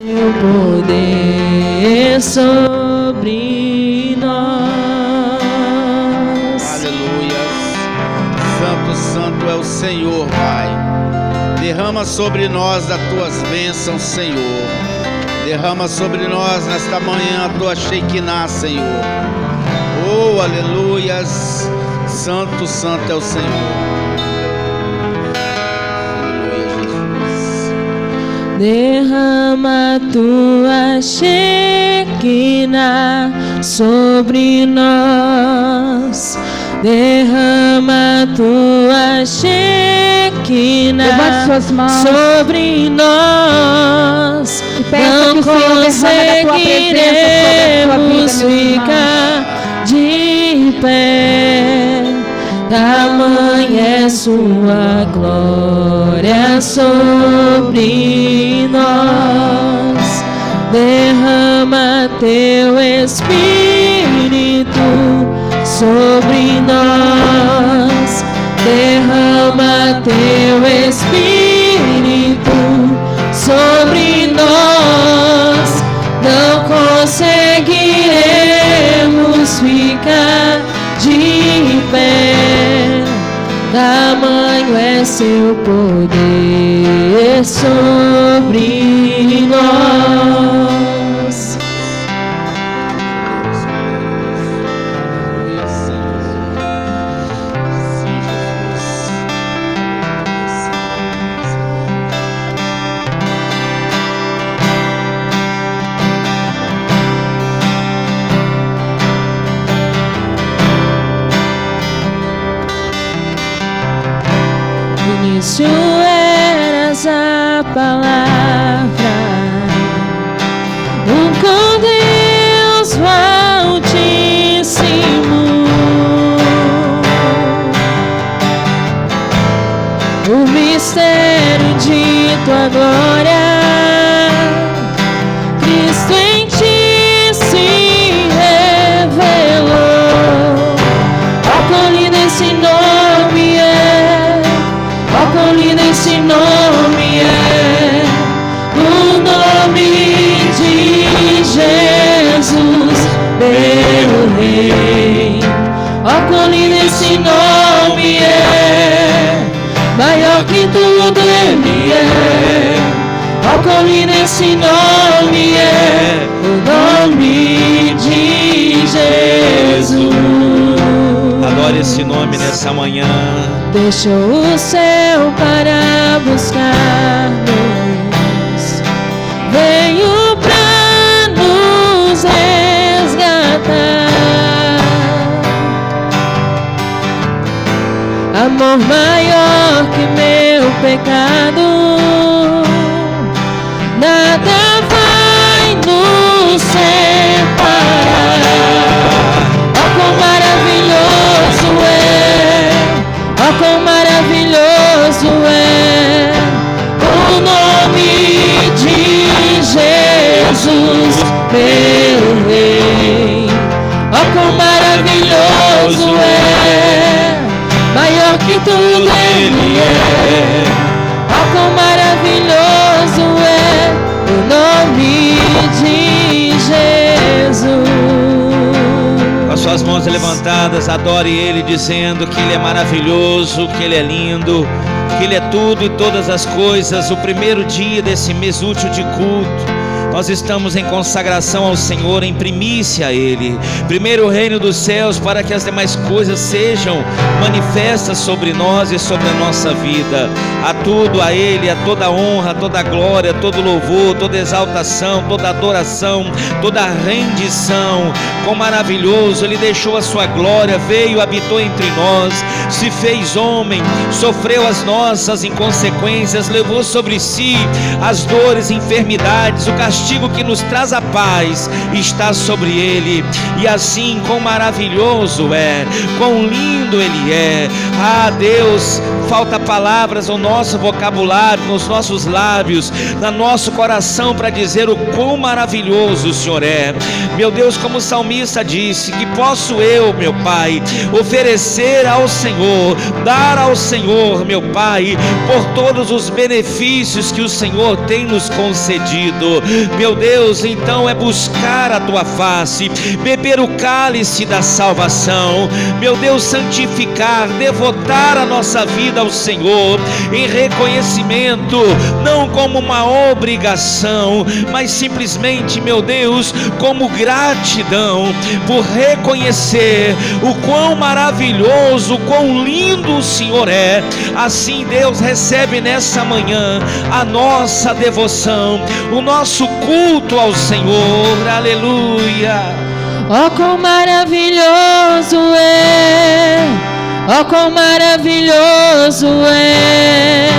Teu poder sobre nós. Aleluia. Santo, santo é o Senhor, Pai. Derrama sobre nós as tuas bênçãos, Senhor. Derrama sobre nós nesta manhã a tua Shekinah, Senhor. Oh, aleluias. Santo, santo é o Senhor. Derrama tua Shekinah sobre nós. Derrama tua Shekinah sobre nós. Não conseguiremos ficar de pé. Tamanha é sua glória sobre nós. Derrama teu Espírito sobre nós. Derrama teu Espírito sobre nós. Não conseguiremos ficar de pé. Tamanho é seu poder sobre nós. No início eras a palavra, com Deus Altíssimo. O mistério de tua glória, Cristo em ti se revelou. Ó, quão lindo esse nome é! Ó, quão lindo esse nome é! O nome de Jesus, meu Rei. Ó, quão lindo esse nome é! Maior que tudo Ele é. Ó, quão lindo esse nome é! O nome de Jesus. Adore esse nome nessa manhã. Deixou o céu para buscar-nos, veio pra nos resgatar. Amor maior que meu pecado, nada vai nos separar. Ó, quão maravilhoso é! Ó, quão maravilhoso é o nome de Jesus, meu Rei. Ó, quão maravilhoso é! Maior que tudo Ele é. Ó, quão maravilhoso é o nome de Jesus. Com as suas mãos levantadas, adore Ele, dizendo que Ele é maravilhoso, que Ele é lindo, que Ele é tudo e todas as coisas. O primeiro dia desse mês útil de culto, nós estamos em consagração ao Senhor, em primícia a Ele. Primeiro o reino dos céus, para que as demais coisas sejam manifestas sobre nós e sobre a nossa vida. A tudo a Ele, a toda honra, toda glória, todo louvor, toda exaltação, toda adoração, toda rendição. Quão maravilhoso, Ele deixou a sua glória, veio, habitou entre nós, se fez homem, sofreu as nossas inconsequências, levou sobre si as dores, enfermidades, o castigo que nos traz a paz está sobre Ele. E assim, quão maravilhoso é, quão lindo Ele é. Ah, Deus, falta palavras no nosso vocabulário, nos nossos lábios, no nosso coração, para dizer o quão maravilhoso o Senhor é. Meu Deus, como o salmista disse, que posso eu, meu Pai, oferecer ao Senhor, dar ao Senhor, meu Pai, por todos os benefícios que o Senhor tem nos concedido. meu Deus, então é buscar a tua face, beber o cálice da salvação, meu Deus, santificar, devotar a nossa vida ao Senhor, em reconhecimento, não como uma obrigação, mas simplesmente, meu Deus, como gratidão, por reconhecer o quão maravilhoso, o quão lindo o Senhor é. Assim, Deus, recebe nessa manhã a nossa devoção, o nosso culto ao Senhor. Aleluia. Oh, quão maravilhoso é, oh, quão maravilhoso é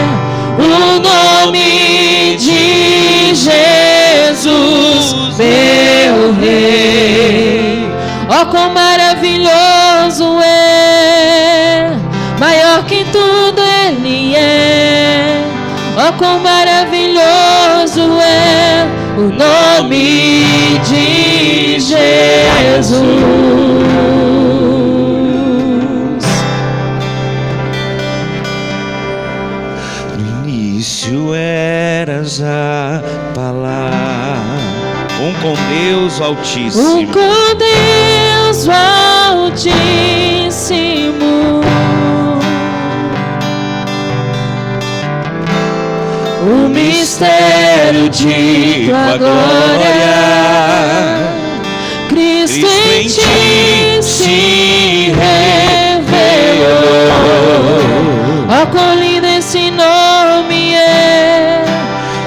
o nome de Jesus, meu Rei. Oh, quão maravilhoso é, maior que tudo Ele é. Oh, quão maravilhoso é o nome de Jesus. No início eras a palavra, com Deus Altíssimo, Com Deus Altíssimo, o mistério de tua glória, Cristo em ti se revelou. Ó, quão lindo esse nome é,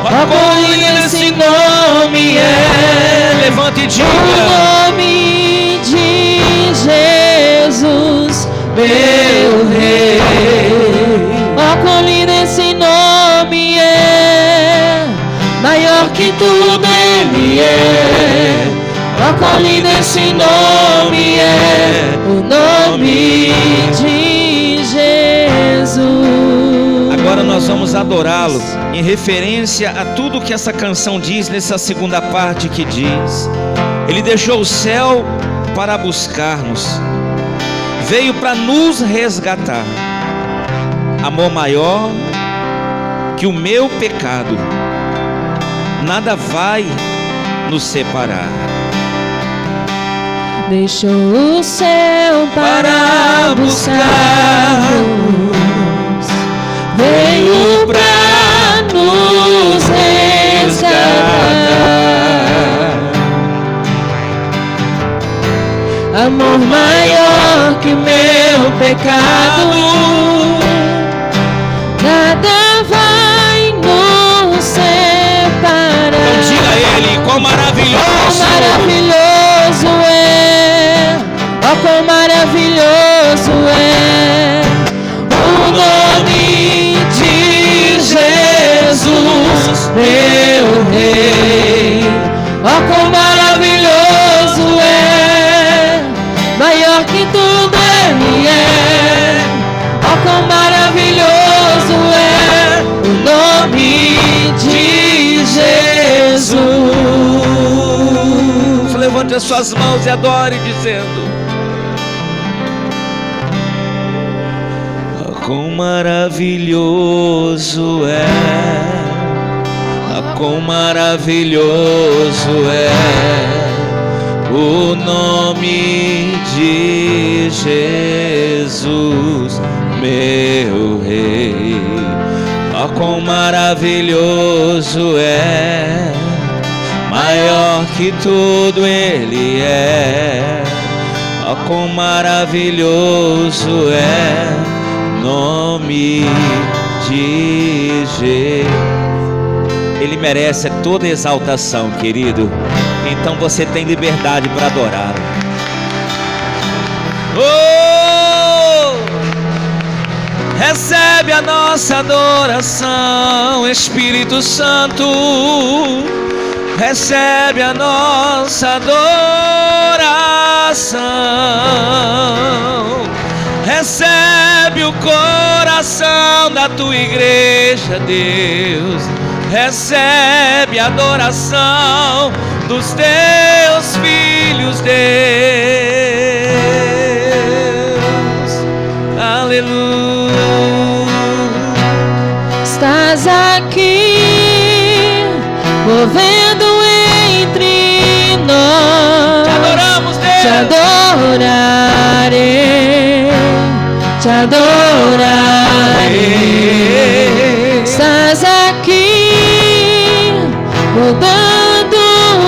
ó, quão lindo esse nome é. Levante e diga: o nome de Jesus, meu Rei. Ó, quão lindo esse nome é, maior que tudo Ele é. Ó, quão lindo esse nome é, o nome de Jesus. Agora nós vamos adorá-lo em referência a tudo que essa canção diz nessa segunda parte, que diz: Ele deixou o céu para buscar-nos, veio para nos resgatar. Amor maior que o meu pecado, nada vai nos separar. Deixou o céu para buscar-nos, veio pra nos resgatar. Amor maior que o meu pecado, nada vai nos separar. Então diga a Ele: quão maravilhoso, quão maravilhoso é, ó, quão maravilhoso é o nome de Jesus, meu Rei. Ó, quão maravilhoso é, maior que tudo Ele é. Ó, quão maravilhoso é o nome de Jesus. Levante as suas mãos e adore, dizendo: quão maravilhoso é, quão maravilhoso é o nome de Jesus, meu Rei. Quão maravilhoso é, maior que tudo Ele é. Quão maravilhoso é nome de Jesus. Ele merece toda exaltação, querido. Então você tem liberdade para adorá-lo. Recebe a nossa adoração, Espírito Santo. Recebe a nossa adoração. Recebe o coração da tua igreja, Deus. Recebe a adoração dos teus filhos, Deus. Aleluia. Estás aqui, movendo entre nós. Te adoramos, Deus. Te adorarei, te adorarei. Estás aqui, mudando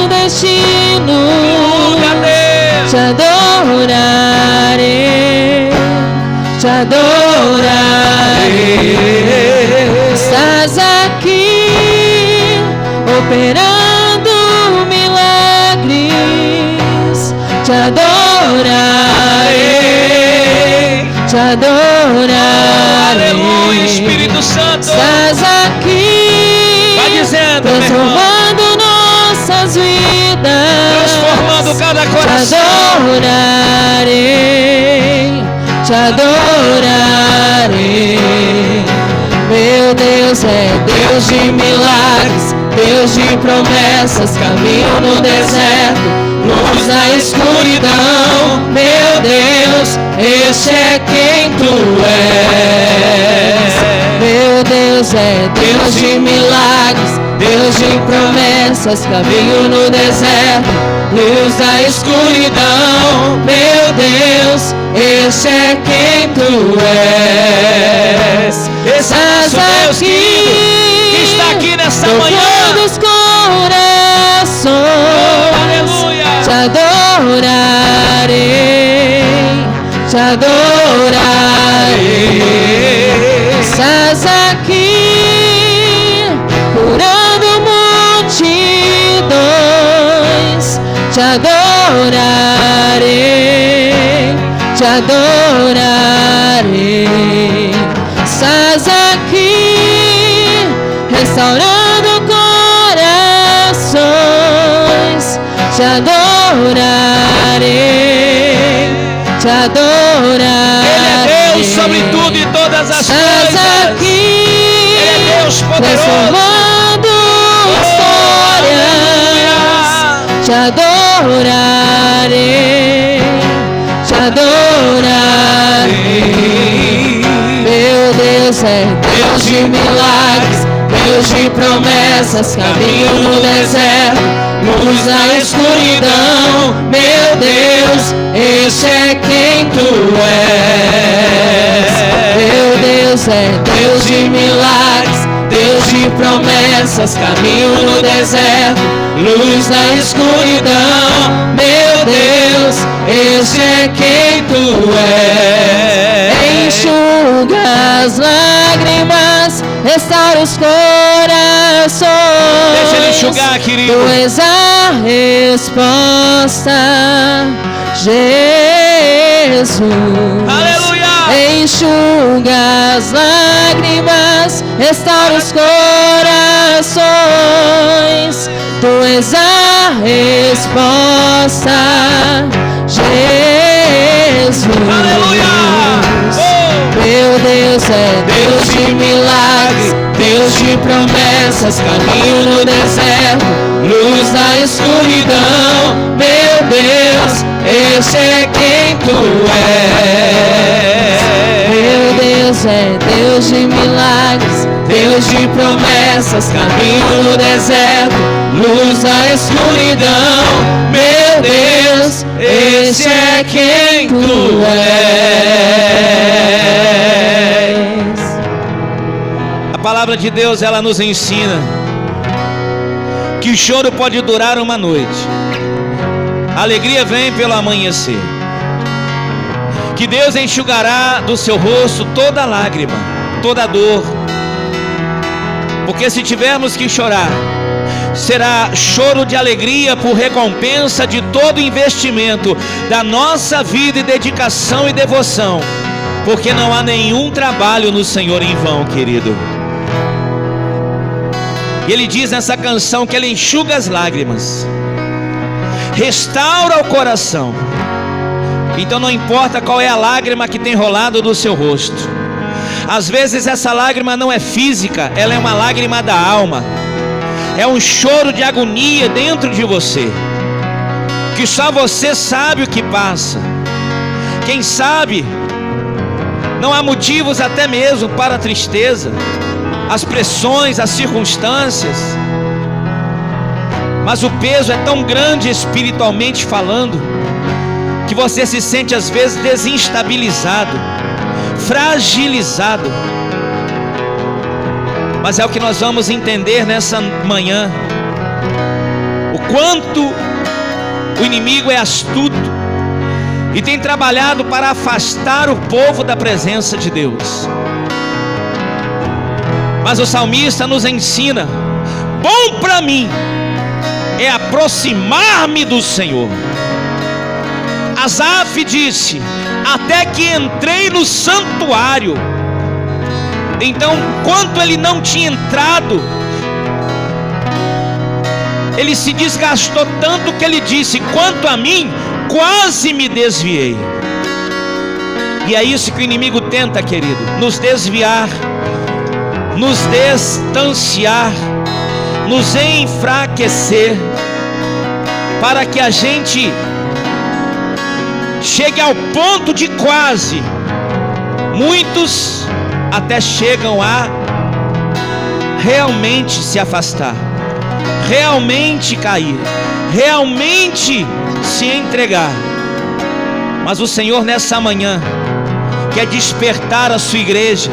destino. Te adorarei, te adorarei. Estás aqui, operando milagres. Te adorarei, te adorarei. Aleluia, Espírito Santo. Estás aqui, Vai dizendo, meu irmão. transformando nossas vidas, Transformando cada coração. Te adorarei, te adorarei. Meu Deus é Deus de milagres, Deus de promessas, caminho no deserto, luz na escuridão. Meu Deus, este é quem tu és. Meu Deus é Deus de milagres, Deus de promessas, caminho no deserto, luz da escuridão. Meu Deus, este é quem tu és. Estás Estás aqui, que está aqui nessa manhã. tocando os corações. Aleluia. Te adorarei, te adorarei. Estás aqui, curando multidões. Te adorarei, te adorarei. Estás aqui, restaurando corações. Te adorarei, te adorarei. Ele é Deus sobre tudo e todas as Estás coisas. aqui, Ele é Deus poderoso. transformando histórias. Te adorarei, te adorarei. Meu Deus é Deus de milagres, Deus de promessas, caminho no deserto, luz na escuridão. Meu Deus, este é quem tu és. Meu Deus é Deus de milagres, Deus de promessas, caminho no deserto, luz na escuridão. Meu Deus, este é quem tu és. Enxuga as lágrimas, restaura os corações. Deixa ele enxugar, querido. Tu és a resposta, Jesus. Aleluia. Enxuga as lágrimas, restaura os corações. Tu és a resposta, Jesus. Aleluia. Meu Deus é Deus de milagres, Deus de promessas, caminho no deserto, luz na escuridão. Meu Deus, este é quem tu és. Meu Deus é Deus de milagres, Deus de promessas, caminho no deserto, luz na escuridão. Meu Deus, este é quem tu és. A palavra de Deus, ela nos ensina que o choro pode durar uma noite, a alegria vem pelo amanhecer, que Deus enxugará do seu rosto toda lágrima, toda dor, porque se tivermos que chorar, será choro de alegria por recompensa de todo investimento da nossa vida e dedicação e devoção, porque não há nenhum trabalho no Senhor em vão, querido. E Ele diz nessa canção que Ele enxuga as lágrimas, restaura o coração. Então não importa qual é a lágrima que tem rolado do seu rosto, às vezes essa lágrima não é física, ela é uma lágrima da alma, é um choro de agonia dentro de você, que só você sabe o que passa. Quem sabe não há motivos até mesmo para a tristeza, as pressões, as circunstâncias, mas o peso é tão grande espiritualmente falando, que você se sente às vezes desestabilizado, fragilizado. Mas é o que nós vamos entender nessa manhã, o quanto o inimigo é astuto e tem trabalhado para afastar o povo da presença de Deus. Mas o salmista nos ensina: bom para mim é aproximar-me do Senhor. Asaf disse: até que entrei no santuário. Então, enquanto ele não tinha entrado, ele se desgastou tanto que ele disse: quanto a mim, quase me desviei. E é isso que o inimigo tenta, querido: nos desviar, nos distanciar, nos enfraquecer, para que a gente chegue ao ponto de quase. Muitos até chegam a realmente se afastar, realmente cair, realmente se entregar. Mas o Senhor nessa manhã quer despertar a sua igreja,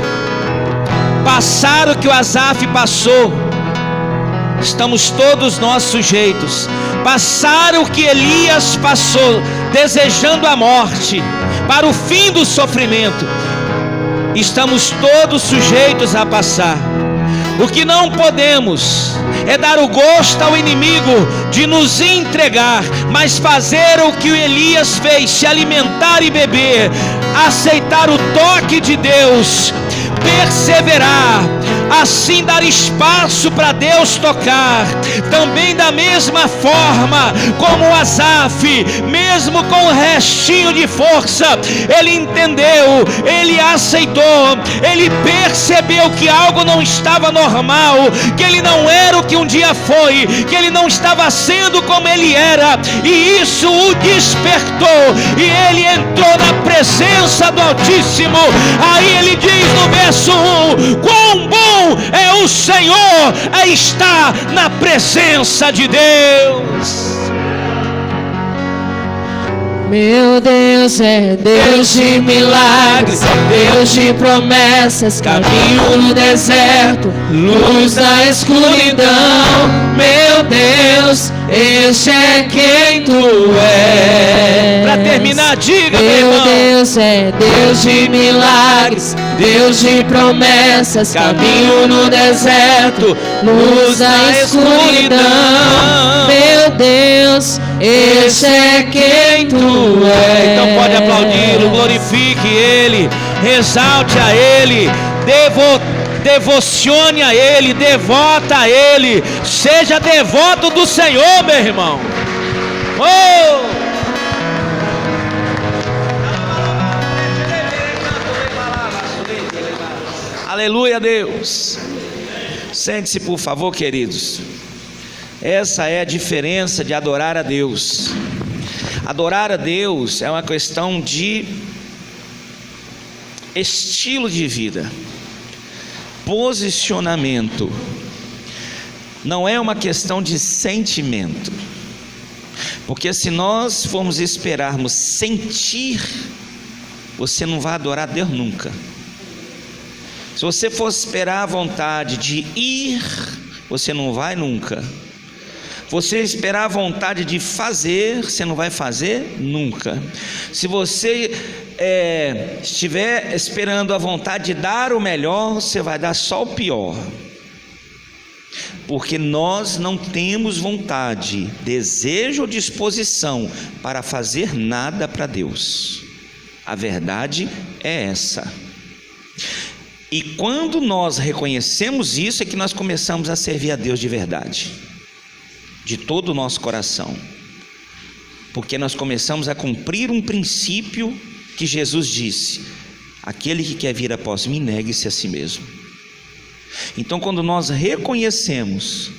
passar o que o Asaf passou. Estamos todos nós sujeitos, passar o que Elias passou, desejando a morte, para o fim do sofrimento. Estamos todos sujeitos a passar. O que não podemos é dar o gosto ao inimigo de nos entregar, mas fazer o que o Elias fez: se alimentar e beber, aceitar o toque de Deus, perseverar, assim dar espaço para Deus tocar. Também da mesma forma como Asaf, mesmo com um restinho de força, ele entendeu, ele aceitou, ele percebeu que algo não estava normal, que ele não era o que um dia foi, que ele não estava sendo como ele era, e isso o despertou, e ele entrou na presença do Altíssimo. Aí ele diz no verso 1: quão bom é o Senhor a estar na presença de Deus. Meu Deus é Deus de milagres, Deus de promessas, caminho no deserto, luz da escuridão. Meu Deus, este é quem tu és. Para terminar, diga, meu meu irmão: Deus é Deus de milagres, Deus de promessas, caminho no deserto, luz da escuridão. Meu Deus, este é quem tu és. Então pode aplaudi-lo, glorifique Ele, exalte a Ele, devocione a Ele, devota a Ele, seja devoto do Senhor, meu irmão. Oh! Aleluia, Deus. Sente-se, por favor, queridos. Essa é a diferença de adorar a Deus. Adorar a Deus é uma questão de estilo de vida, posicionamento. Não é uma questão de sentimento. Porque se nós formos esperarmos sentir, você não vai adorar a Deus nunca. Se você for esperar a vontade de ir, você não vai nunca. Você esperar a vontade de fazer, você não vai fazer nunca. Se você estiver esperando a vontade de dar o melhor, você vai dar só o pior. Porque nós não temos vontade, desejo ou disposição para fazer nada para Deus. A verdade é essa. E quando nós reconhecemos isso, é que nós começamos a servir a Deus de verdade, de todo o nosso coração, porque nós começamos a cumprir um princípio que Jesus disse: aquele que quer vir após mim, negue-se a si mesmo. Então, quando nós reconhecemos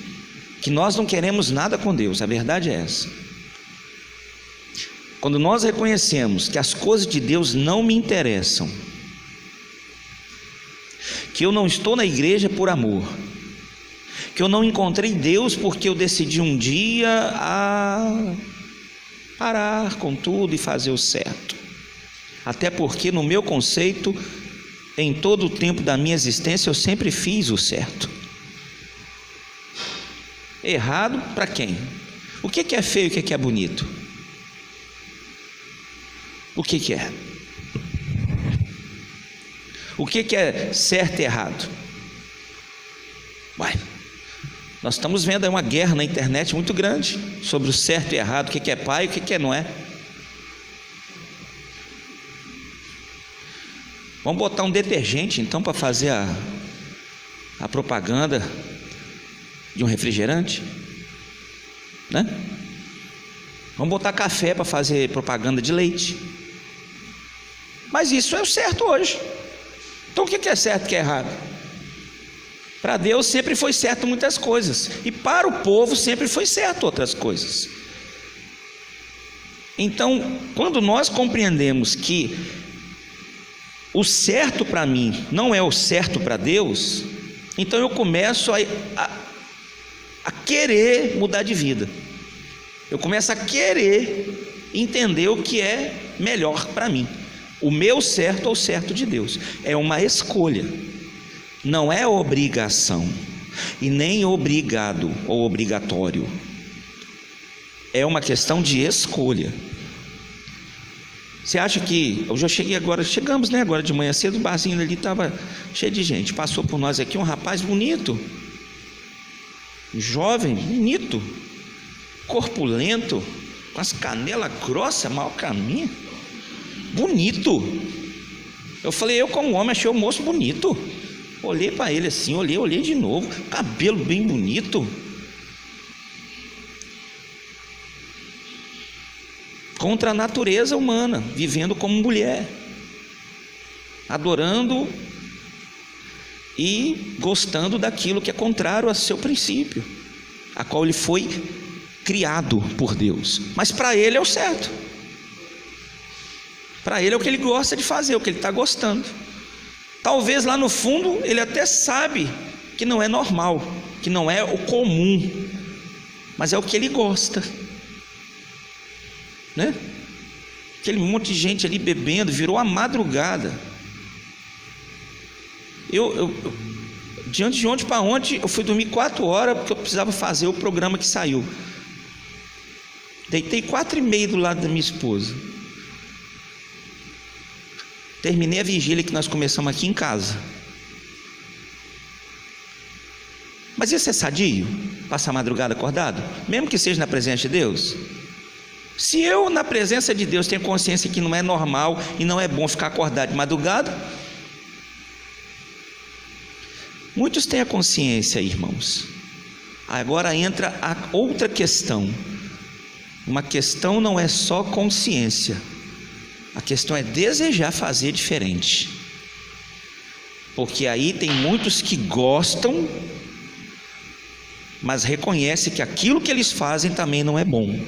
que nós não queremos nada com Deus, a verdade é essa. Quando nós reconhecemos que as coisas de Deus não me interessam, que eu não estou na igreja por amor, que eu não encontrei Deus porque eu decidi um dia a parar com tudo e fazer o certo. Até porque, no meu conceito, em todo o tempo da minha existência, eu sempre fiz o certo. Errado para quem? O que é feio e o que é bonito? O que é? O que é certo e errado? Uai, nós estamos vendo aí uma guerra na internet muito grande sobre o certo e errado, o que é pai e o que não é. Vamos botar um detergente então para fazer a propaganda de um refrigerante, né? Vamos botar café para fazer propaganda de leite. Mas isso é o certo hoje. Então o que é certo e o que é errado? Para Deus sempre foi certo muitas coisas, e para o povo sempre foi certo outras coisas. Então, quando nós compreendemos que o certo para mim não é o certo para Deus, então eu começo a querer mudar de vida. Eu começo a querer entender o que é melhor para mim. O meu certo ou o certo de Deus. É uma escolha. Não é obrigação. E nem obrigado ou obrigatório. É uma questão de escolha. Você acha que... Eu já cheguei agora, chegamos, né? Agora de manhã cedo, o barzinho ali estava cheio de gente. Passou por nós aqui um rapaz bonito. Um jovem, bonito. Corpulento. Com as canelas grossas, mal caminho. Bonito. Eu falei, eu como homem achei o moço bonito. Olhei para ele assim, olhei de novo. Cabelo bem bonito. Contra a natureza humana, vivendo como mulher, adorando e gostando daquilo que é contrário ao seu princípio, a qual ele foi criado por Deus. Mas para ele é o certo. Para ele é o que ele gosta de fazer, o que ele está gostando. Talvez lá no fundo ele até sabe que não é normal, que não é o comum, mas é o que ele gosta, né? Aquele monte de gente ali bebendo, virou a madrugada. De antes de ontem para ontem, eu fui dormir 4 horas, porque eu precisava fazer o programa que saiu. Deitei 4h30 do lado da minha esposa. Terminei a vigília que nós começamos aqui em casa. Mas isso é sadio? Passar a madrugada acordado? Mesmo que seja na presença de Deus? Se eu na presença de Deus tenho consciência que não é normal e não é bom ficar acordado de madrugada, muitos têm a consciência, irmãos. Agora entra a outra questão. Uma questão não é só consciência. A questão é desejar fazer diferente. Porque aí tem muitos que gostam, mas reconhecem que aquilo que eles fazem também não é bom.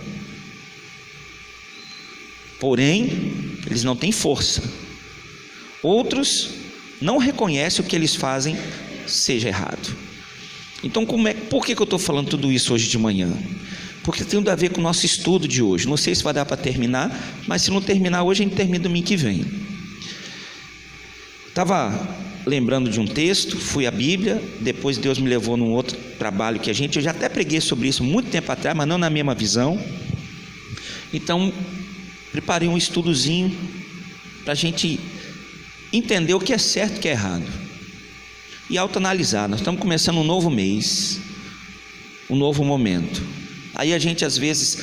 Porém, eles não têm força. Outros não reconhecem o que eles fazem seja errado. Então, por que eu estou falando tudo isso hoje de manhã? Porque tem tudo a ver com o nosso estudo de hoje. Não sei se vai dar para terminar, mas se não terminar hoje, a gente termina domingo que vem. Estava lembrando de um texto, fui à Bíblia, depois Deus me levou num outro trabalho que eu já até preguei sobre isso muito tempo atrás, mas não na mesma visão. Então, preparei um estudozinho para a gente entender o que é certo e o que é errado. E autoanalisar. Nós estamos começando um novo mês, um novo momento. Aí a gente às vezes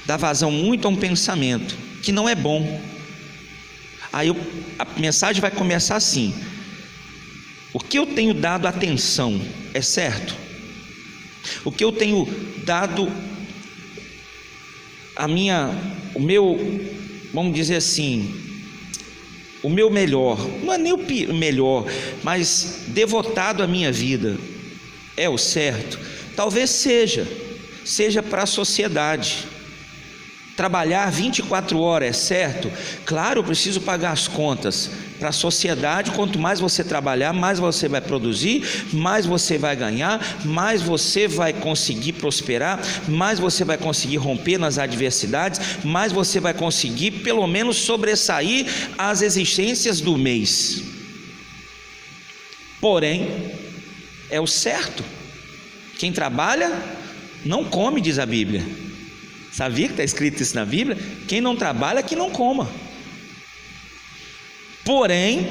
dá vazão muito a um pensamento que não é bom. Aí a mensagem vai começar assim: o que eu tenho dado atenção é certo? O que eu tenho dado o meu, vamos dizer assim, o meu melhor, não é nem o melhor, mas devotado à minha vida, é o certo? Talvez seja para a sociedade. Trabalhar 24 horas é certo? Claro, eu preciso pagar as contas, para a sociedade. Quanto mais você trabalhar, mais você vai produzir, mais você vai ganhar, mais você vai conseguir prosperar, mais você vai conseguir romper nas adversidades, mais você vai conseguir pelo menos sobressair as exigências do mês. Porém, é o certo. Quem trabalha não come, diz a Bíblia. Sabia que está escrito isso na Bíblia? Quem não trabalha, que não coma. Porém,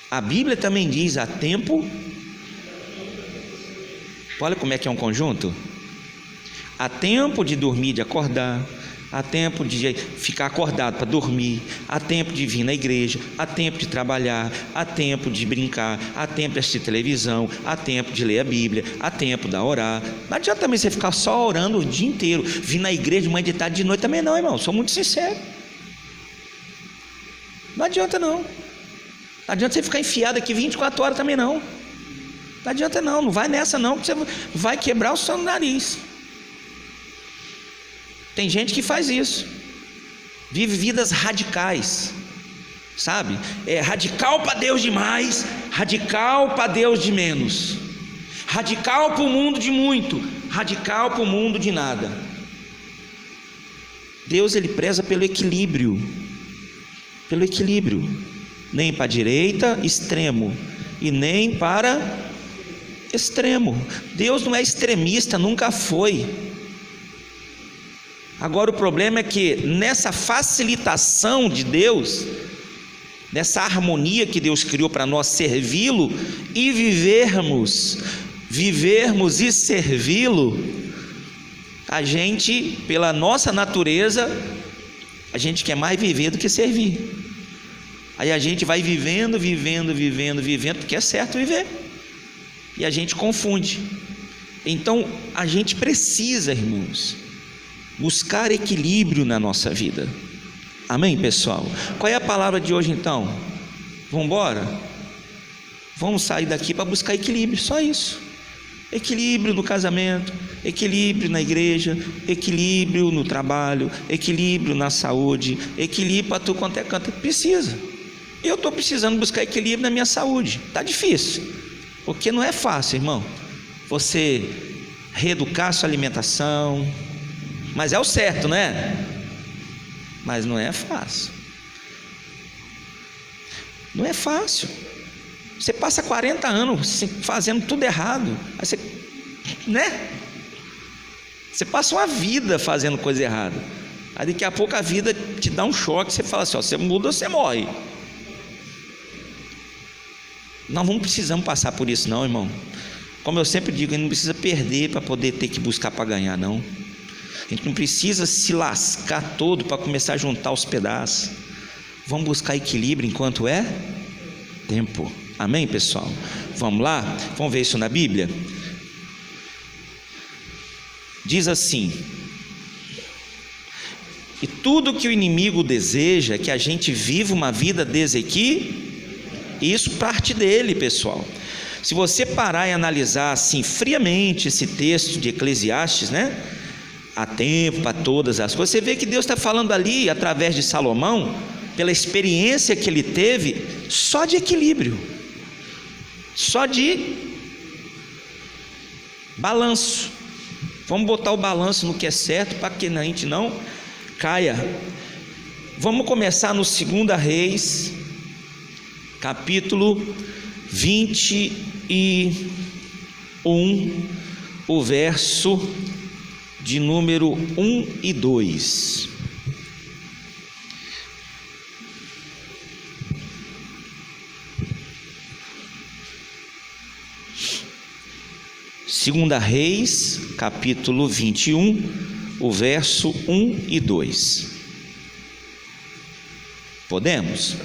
a Bíblia também diz: há tempo. Olha como é que é um conjunto. Há tempo de dormir, de acordar. Há tempo de ficar acordado para dormir, há tempo de vir na igreja, há tempo de trabalhar, há tempo de brincar, há tempo de assistir televisão, há tempo de ler a Bíblia, há tempo de orar. Não adianta também você ficar só orando o dia inteiro, vir na igreja de manhã, de tarde, de noite também não, irmão, sou muito sincero. Não adianta não. Não adianta você ficar enfiado aqui 24 horas também não. Não adianta não vai nessa não, porque você vai quebrar o seu nariz. Tem gente que faz isso, vive vidas radicais, sabe? É radical para Deus de mais, radical para Deus de menos, radical para o mundo de muito, radical para o mundo de nada. Deus, ele preza pelo equilíbrio, nem para a direita, extremo, e nem para extremo. Deus não é extremista, nunca foi. Agora o problema é que nessa facilitação de Deus, nessa harmonia que Deus criou para nós servi-lo e vivermos e servi-lo, a gente, pela nossa natureza, a gente quer mais viver do que servir. Aí a gente vai vivendo, porque é certo viver, e a gente confunde. Então a gente precisa, irmãos, buscar equilíbrio na nossa vida. Amém, pessoal? Qual é a palavra de hoje então? Vamos embora? Vamos sair daqui para buscar equilíbrio, só isso. Equilíbrio no casamento, equilíbrio na igreja, equilíbrio no trabalho, equilíbrio na saúde, equilíbrio para tu quanto é canto. Precisa. Eu estou precisando buscar equilíbrio na minha saúde. Está difícil, porque não é fácil, irmão, você reeducar a sua alimentação. Mas é o certo, né? Mas não é fácil. Não é fácil. Você passa 40 anos fazendo tudo errado. Aí você, né? Você passa uma vida fazendo coisa errada. Aí daqui a pouco a vida te dá um choque. Você fala assim: ó, você muda ou você morre. Nós não precisamos passar por isso não, irmão. Como eu sempre digo, a gente não precisa perder para poder ter que buscar para ganhar, não. A gente não precisa se lascar todo para começar a juntar os pedaços. Vamos buscar equilíbrio enquanto é tempo. Amém, pessoal? Vamos lá? Vamos ver isso na Bíblia? Diz assim: e tudo que o inimigo deseja é que a gente viva uma vida desequilibrada. Isso parte dele, pessoal. Se você parar e analisar assim friamente esse texto de Eclesiastes, né? Há tempo para todas as coisas. Você vê que Deus está falando ali, através de Salomão, pela experiência que ele teve, só de equilíbrio, só de balanço. Vamos botar o balanço no que é certo, para que a gente não caia. Vamos começar no 2 Reis, capítulo 21, o verso de número 1 e 2. Segunda Reis, capítulo 21, o verso 1 e 2. Podemos?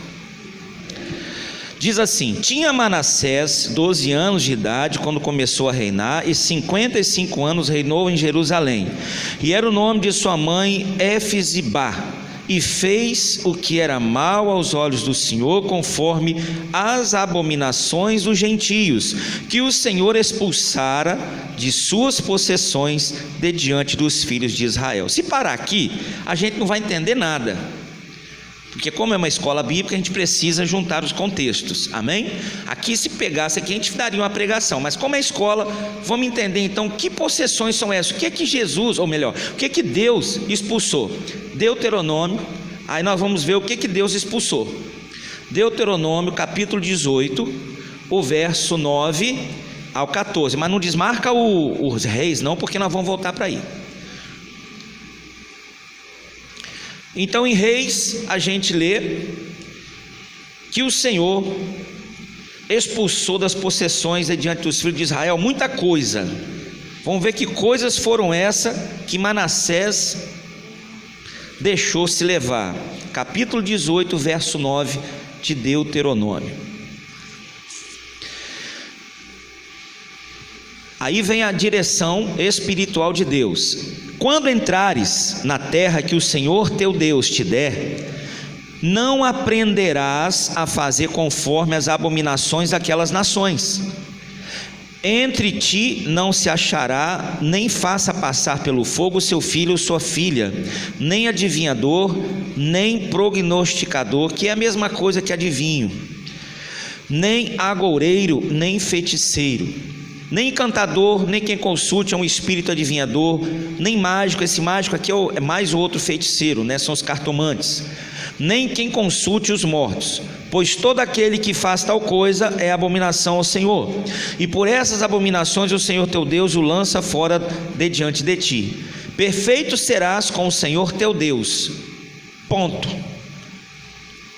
Diz assim: tinha Manassés 12 anos de idade quando começou a reinar, e 55 anos reinou em Jerusalém, e era o nome de sua mãe Efzibá, e fez o que era mal aos olhos do Senhor, conforme as abominações dos gentios, que o Senhor expulsara de suas possessões de diante dos filhos de Israel. Se parar aqui, a gente não vai entender nada, Porque como é uma escola bíblica, a gente precisa juntar os contextos, amém? Aqui, se pegasse aqui, a gente daria uma pregação, mas como é escola, vamos entender então que possessões são essas, o que é que Jesus, ou melhor, o que é que Deus expulsou? Deuteronômio, aí nós vamos ver o que é que Deus expulsou. Deuteronômio, capítulo 18, o verso 9 ao 14, mas não desmarca os reis não, porque nós vamos voltar para aí. Então em Reis a gente lê que o Senhor expulsou das possessões diante dos filhos de Israel muita coisa. Vamos ver que coisas foram essas que Manassés deixou se levar. Capítulo 18, verso 9 de Deuteronômio. Aí vem a direção espiritual de Deus. Quando entrares na terra que o Senhor teu Deus te der, não aprenderás a fazer conforme as abominações daquelas nações. Entre ti não se achará, nem faça passar pelo fogo seu filho ou sua filha, nem adivinhador, nem prognosticador, que é a mesma coisa que adivinho, nem agoureiro, nem feiticeiro, nem encantador, nem quem consulte um espírito adivinhador, nem mágico. Esse mágico aqui é mais o outro feiticeiro, né? São os cartomantes. Nem quem consulte os mortos, pois todo aquele que faz tal coisa é abominação ao Senhor, e por essas abominações o Senhor teu Deus o lança fora de diante de ti. Perfeito serás com o Senhor teu Deus. Ponto.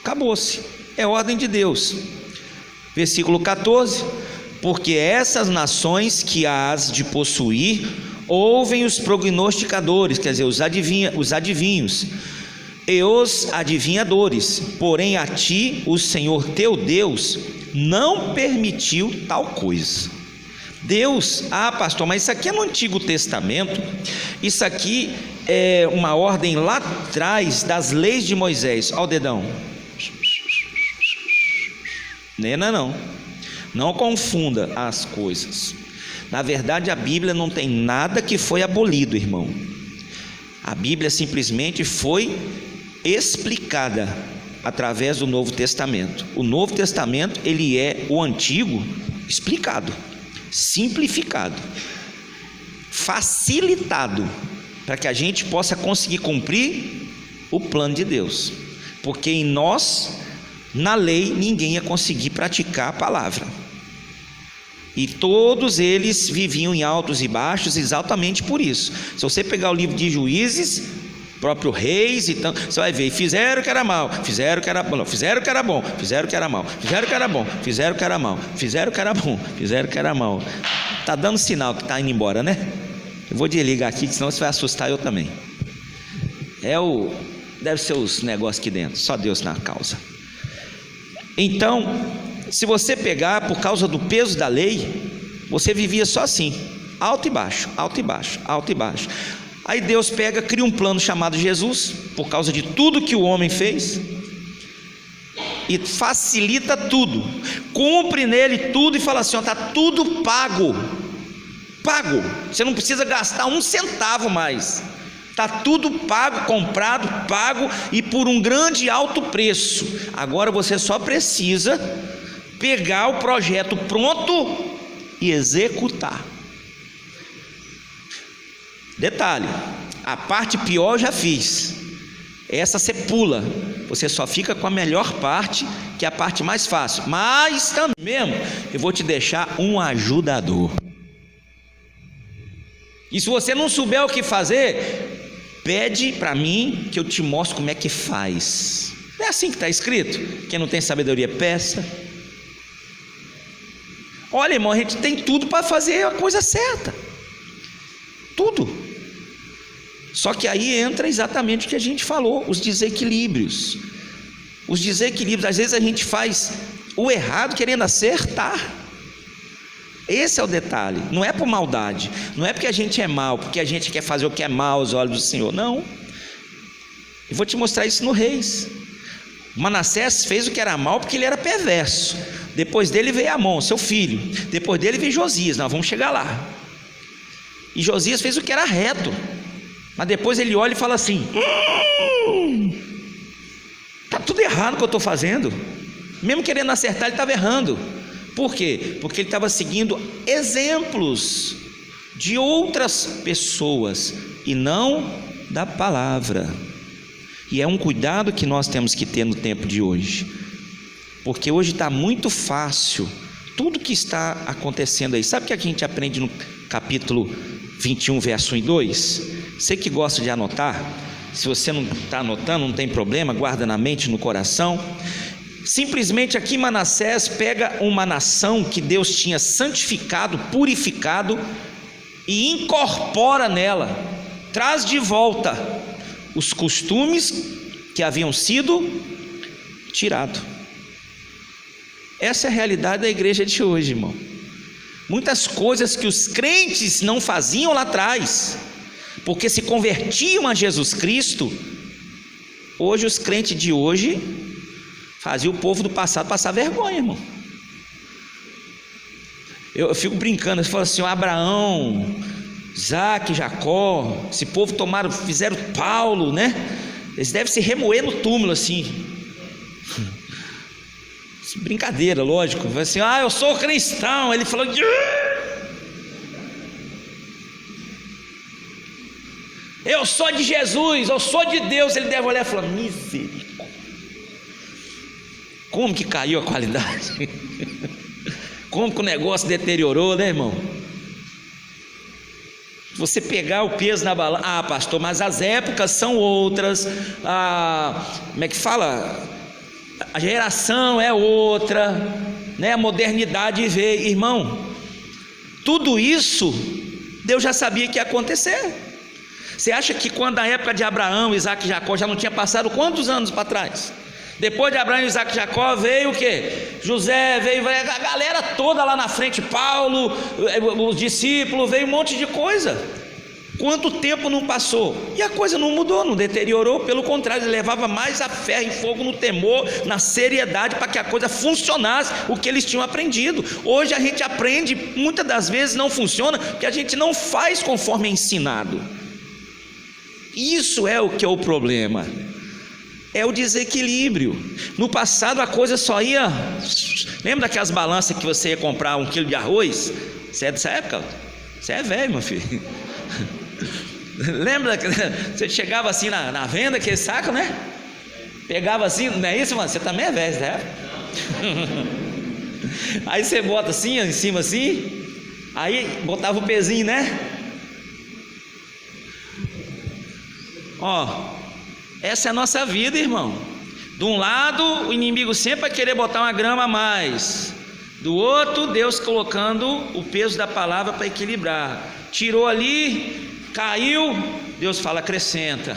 Acabou-se. É ordem de Deus. Versículo 14: porque essas nações que hás de possuir ouvem os prognosticadores, quer dizer, os adivinhos, e os adivinhadores, porém a ti o Senhor teu Deus não permitiu tal coisa. Deus, pastor, mas isso aqui é no Antigo Testamento, isso aqui é uma ordem lá atrás das leis de Moisés. Olha o dedão. Não confunda as coisas. Na verdade, a Bíblia não tem nada que foi abolido, irmão. A Bíblia simplesmente foi explicada através do Novo Testamento. O Novo Testamento, ele é o Antigo explicado, simplificado, facilitado, para que a gente possa conseguir cumprir o plano de Deus. Porque em nós, na lei, ninguém ia conseguir praticar a palavra. E todos eles viviam em altos e baixos exatamente por isso. Se você pegar o livro de Juízes, próprio Reis, então, você vai ver, fizeram o que era mal, fizeram o que era bom, fizeram o que era bom, fizeram o que era mal, fizeram o que era bom, fizeram o que era mal, fizeram o que era bom, fizeram o que era mal. Está dando sinal que está indo embora, né? Eu vou desligar aqui, senão você vai assustar eu também. Deve ser os negócios aqui dentro, só Deus na causa. Então, se você pegar por causa do peso da lei, você vivia só assim, alto e baixo, alto e baixo, alto e baixo. Aí Deus pega, cria um plano chamado Jesus, por causa de tudo que o homem fez, e facilita tudo, cumpre nele tudo e fala assim: está tudo pago, você não precisa gastar um centavo mais, está tudo pago, comprado, pago, e por um grande e alto preço. Agora você só precisa pegar o projeto pronto e executar. Detalhe, a parte pior eu já fiz, essa você pula, você só fica com a melhor parte, que é a parte mais fácil. Mas também mesmo, eu vou te deixar um ajudador. E se você não souber o que fazer, pede para mim que eu te mostre como é que faz. Não é assim que está escrito? Quem não tem sabedoria, peça. Olha, irmão, a gente tem tudo para fazer a coisa certa, tudo. Só que aí entra exatamente o que a gente falou, os desequilíbrios. Às vezes a gente faz o errado querendo acertar. Esse é o detalhe. Não é por maldade, não é porque a gente é mau, porque a gente quer fazer o que é mau aos olhos do Senhor. Não. Eu vou te mostrar isso no Reis. Manassés fez o que era mal porque ele era perverso. Depois dele veio Amon, seu filho. Depois dele veio Josias. Nós vamos chegar lá. E Josias fez o que era reto, mas depois ele olha e fala assim: tá tudo errado o que eu estou fazendo. Mesmo querendo acertar, ele estava errando. Por quê? Porque ele estava seguindo exemplos de outras pessoas e não da palavra. E é um cuidado que nós temos que ter no tempo de hoje, porque hoje está muito fácil tudo que está acontecendo aí. Sabe o que a gente aprende no capítulo 21, verso 1 e 2? Você que gosta de anotar, se você não está anotando, não tem problema, guarda na mente, no coração. Simplesmente aqui Manassés pega uma nação que Deus tinha santificado, purificado, e incorpora nela, traz de volta os costumes que haviam sido tirados. Essa é a realidade da igreja de hoje, irmão. Muitas coisas que os crentes não faziam lá atrás, porque se convertiam a Jesus Cristo, hoje os crentes de hoje faziam o povo do passado passar vergonha, irmão. Eu fico brincando, eu falo assim: Abraão, Isaac, Jacó, esse povo fizeram Paulo, né? Eles devem se remoer no túmulo assim. Brincadeira, lógico. Vai assim: eu sou cristão. Ele falou: eu sou de Jesus, eu sou de Deus. Ele deve olhar e falar: misericórdia, como que caiu a qualidade? Como que o negócio deteriorou, né, irmão? Você pegar o peso na balança, pastor, mas as épocas são outras, como é que fala? A geração é outra, né? A modernidade veio, irmão. Tudo isso Deus já sabia que ia acontecer. Você acha que quando na época de Abraão, Isaac e Jacó já não tinha passado quantos anos para trás? Depois de Abraão, Isaac e Jacó veio o quê? José, veio a galera toda lá na frente, Paulo, os discípulos, veio um monte de coisa. Quanto tempo não passou? E a coisa não mudou, não deteriorou, pelo contrário, ele levava mais a ferro e fogo no temor, na seriedade, para que a coisa funcionasse, o que eles tinham aprendido. Hoje a gente aprende, muitas das vezes não funciona, porque a gente não faz conforme é ensinado. Isso é o que é o problema. É o desequilíbrio. No passado a coisa só ia. Lembra daquelas balanças que você ia comprar 1 quilo de arroz? Você é dessa época? Você é velho, meu filho. Lembra que você chegava assim na venda, aquele saco, né? Pegava assim, não é isso, mano? Você também é velho, né? Aí você bota assim, em cima assim. Aí botava o pezinho, né? Essa é a nossa vida, irmão. De um lado, o inimigo sempre vai querer botar uma grama a mais. Do outro, Deus colocando o peso da palavra para equilibrar. Tirou ali, caiu, Deus fala: acrescenta.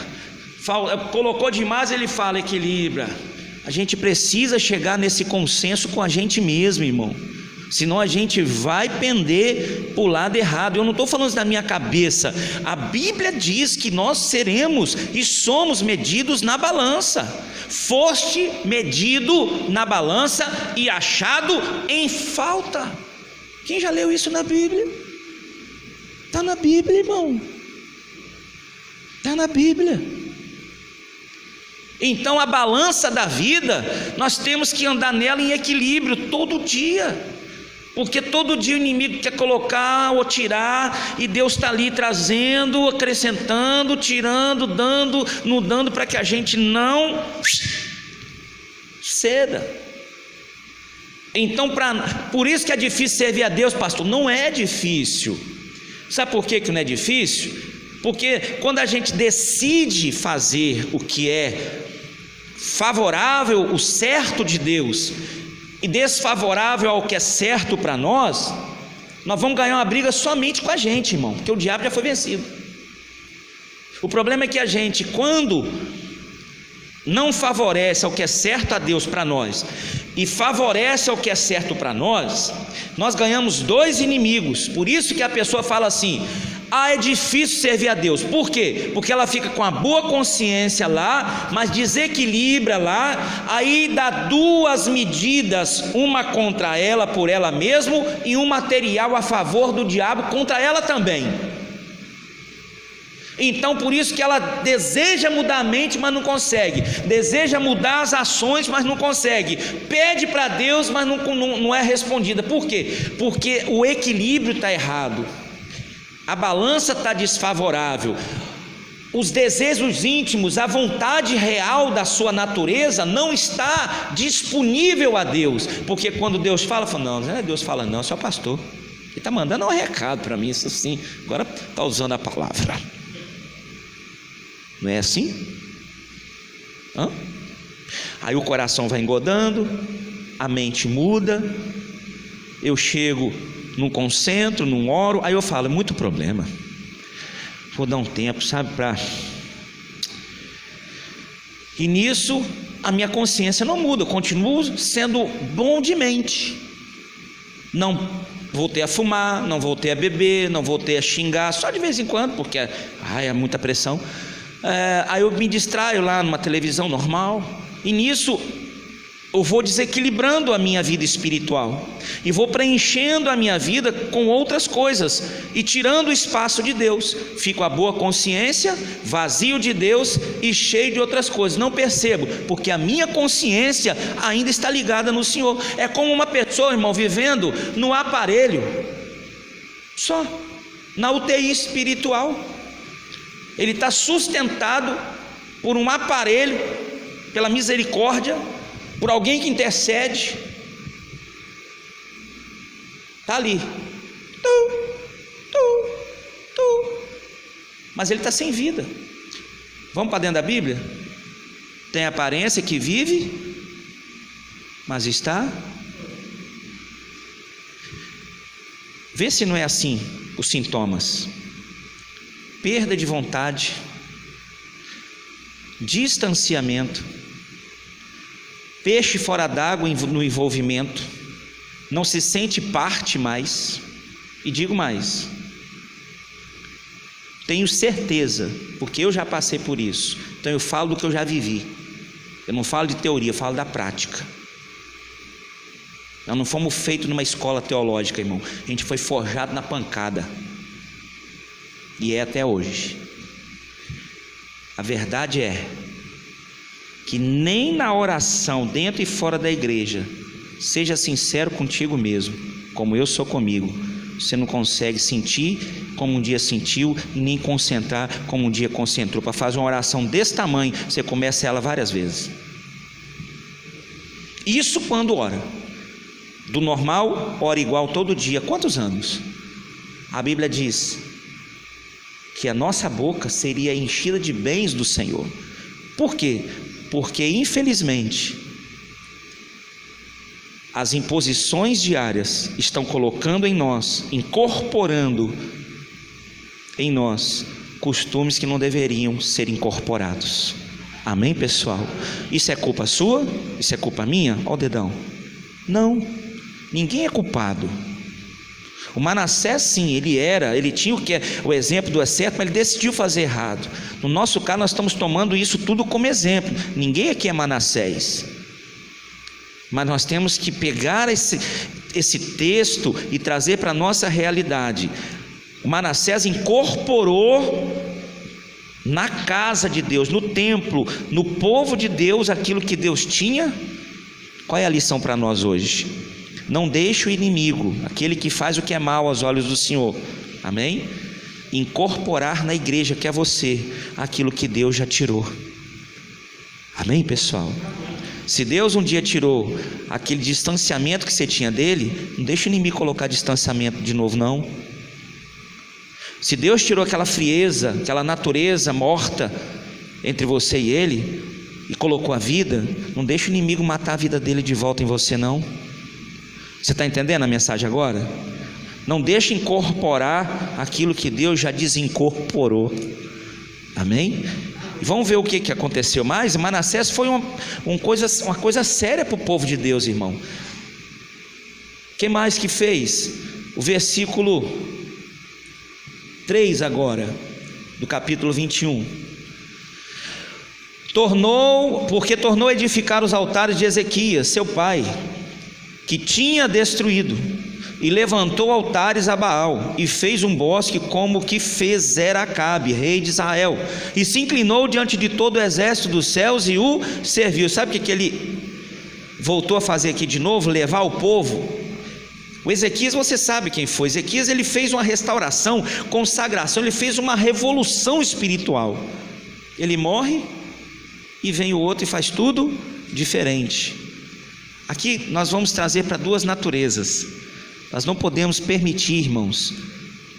Colocou demais, Ele fala: equilibra. A gente precisa chegar nesse consenso com a gente mesmo, irmão. Senão a gente vai pender para o lado errado. Eu não estou falando isso da minha cabeça. A Bíblia diz que nós seremos e somos medidos na balança. Foste medido na balança e achado em falta. Quem já leu isso na Bíblia? Está na Bíblia, irmão. Está na Bíblia. Então a balança da vida, nós temos que andar nela em equilíbrio todo dia. Porque todo dia o inimigo quer colocar ou tirar, e Deus está ali trazendo, acrescentando, tirando, dando, mudando, para que a gente não ceda. Então, por isso que é difícil servir a Deus, pastor. Não é difícil. Sabe por que não é difícil? Porque quando a gente decide fazer o que é favorável, o certo de Deus, e desfavorável ao que é certo para nós vamos ganhar uma briga somente com a gente, irmão, porque o diabo já foi vencido. O problema é que a gente, quando não favorece ao que é certo a Deus para nós e favorece ao que é certo para nós ganhamos dois inimigos. Por isso que a pessoa fala assim: é difícil servir a Deus. Por quê? Porque ela fica com a boa consciência lá, mas desequilibra lá, aí dá duas medidas, uma contra ela por ela mesma e um material a favor do diabo contra ela também. Então por isso que ela deseja mudar a mente, mas não consegue, deseja mudar as ações, mas não consegue, pede para Deus, mas não é respondida. Por quê? Porque o equilíbrio está errado, a balança está desfavorável, os desejos íntimos, a vontade real da sua natureza não está disponível a Deus. Porque quando Deus fala, não é Deus fala não, é só pastor, ele está mandando um recado para mim, isso sim, agora está usando a palavra. Não é assim? Aí o coração vai engodando, a mente muda, eu chego, não concentro, não oro, aí eu falo, é muito problema, vou dar um tempo, sabe, e nisso a minha consciência não muda, eu continuo sendo bom de mente, não voltei a fumar, não voltei a beber, não voltei a xingar, só de vez em quando, porque é muita pressão. Aí eu me distraio lá numa televisão normal, e nisso eu vou desequilibrando a minha vida espiritual, e vou preenchendo a minha vida com outras coisas, e tirando o espaço de Deus, fico a boa consciência, vazio de Deus e cheio de outras coisas, não percebo, porque a minha consciência ainda está ligada no Senhor. É como uma pessoa, irmão, vivendo no aparelho, só, na UTI espiritual, ele está sustentado por um aparelho, pela misericórdia, por alguém que intercede, está ali, mas ele está sem vida. Vamos para dentro da Bíblia? Tem aparência que vive, mas está. Vê se não é assim os sintomas: perda de vontade, distanciamento, peixe fora d'água no envolvimento, não se sente parte mais. E digo mais, tenho certeza, porque eu já passei por isso, então eu falo do que eu já vivi, eu não falo de teoria, eu falo da prática. Nós não fomos feitos numa escola teológica, irmão, a gente foi forjado na pancada, e é até hoje. A verdade é que nem na oração, dentro e fora da igreja, seja sincero contigo mesmo, como eu sou comigo, você não consegue sentir como um dia sentiu, e nem concentrar como um dia concentrou. Para fazer uma oração desse tamanho, você começa ela várias vezes. Isso quando ora. Do normal, ora igual todo dia. Quantos anos? A Bíblia diz que a nossa boca seria enchida de bens do Senhor. Por quê? Porque infelizmente as imposições diárias estão colocando em nós, incorporando em nós costumes que não deveriam ser incorporados. Amém, pessoal? Isso é culpa sua? Isso é culpa minha? Olha o dedão. Não, ninguém é culpado. O Manassés, sim, ele tinha o exemplo do certo, mas ele decidiu fazer errado. No nosso caso, nós estamos tomando isso tudo como exemplo. Ninguém aqui é Manassés, mas nós temos que pegar esse texto e trazer para a nossa realidade. O Manassés incorporou na casa de Deus, no templo, no povo de Deus, aquilo que Deus tinha. Qual é a lição para nós hoje? Não deixe o inimigo, aquele que faz o que é mal aos olhos do Senhor, amém? Incorporar na igreja, que é você, aquilo que Deus já tirou. Amém, pessoal? Se Deus um dia tirou aquele distanciamento que você tinha dele, não deixe o inimigo colocar distanciamento de novo, não. Se Deus tirou aquela frieza, aquela natureza morta entre você e ele, e colocou a vida, não deixe o inimigo matar a vida dele de volta em você, não. Você está entendendo a mensagem agora? Não deixe incorporar aquilo que Deus já desincorporou. Amém? E vamos ver o que aconteceu mais. Manassés foi uma coisa séria para o povo de Deus, irmão. O que mais que fez? O versículo 3 agora, do capítulo 21. Porque tornou a edificar os altares de Ezequias, seu pai, que tinha destruído, e levantou altares a Baal, e fez um bosque como o que fez Acabe, rei de Israel, e se inclinou diante de todo o exército dos céus e o serviu. Sabe o que ele voltou a fazer aqui de novo? Levar o povo. O Ezequias, você sabe quem foi. Ezequias, ele fez uma restauração, consagração, ele fez uma revolução espiritual. Ele morre e vem o outro e faz tudo diferente. Aqui nós vamos trazer para duas naturezas. Nós não podemos permitir, irmãos,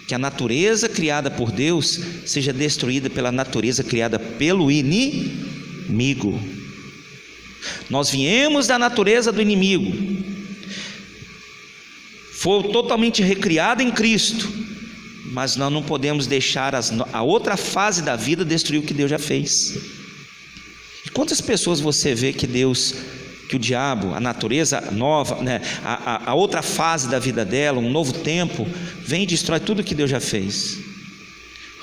que a natureza criada por Deus seja destruída pela natureza criada pelo inimigo. Nós viemos da natureza do inimigo, foi totalmente recriada em Cristo, mas nós não podemos deixar a outra fase da vida destruir o que Deus já fez. E quantas pessoas você vê que o diabo, a natureza nova, né, a outra fase da vida dela, um novo tempo, vem e destrói tudo que Deus já fez.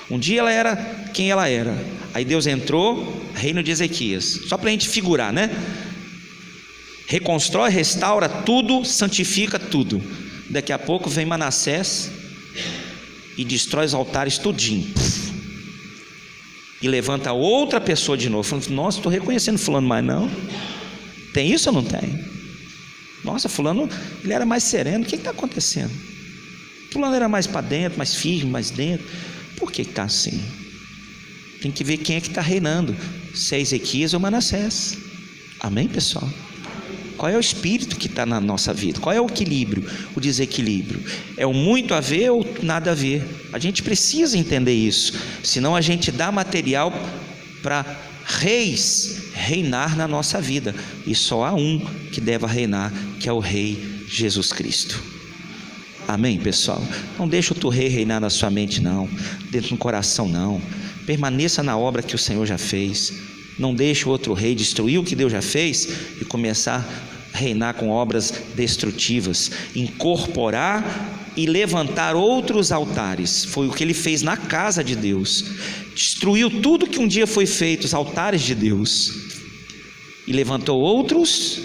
Um dia ela era quem ela era, aí Deus entrou, reino de Ezequias, só para a gente figurar, né? Reconstrói, restaura tudo, santifica tudo. Daqui a pouco vem Manassés e destrói os altares tudinho, e levanta outra pessoa de novo, falando: nossa, estou reconhecendo fulano, mas não, tem isso ou não tem? Nossa, fulano, ele era mais sereno, o que está acontecendo? Fulano era mais para dentro, mais firme, mais dentro. Por que está assim? Tem que ver quem é que está reinando, se é Ezequias ou Manassés. Amém, pessoal? Qual é o espírito que está na nossa vida? Qual é o equilíbrio, o desequilíbrio? É o muito a ver ou nada a ver? A gente precisa entender isso, senão a gente dá material para reis reinar na nossa vida, e só há um que deve reinar, que é o Rei Jesus Cristo. Amém, pessoal? Não deixa outro rei reinar na sua mente não, dentro do coração não. Permaneça na obra que o Senhor já fez. Não deixe o outro rei destruir o que Deus já fez e começar a reinar com obras destrutivas, incorporar e levantar outros altares. Foi o que ele fez na casa de Deus. Destruiu tudo que um dia foi feito, os altares de Deus, e levantou outros.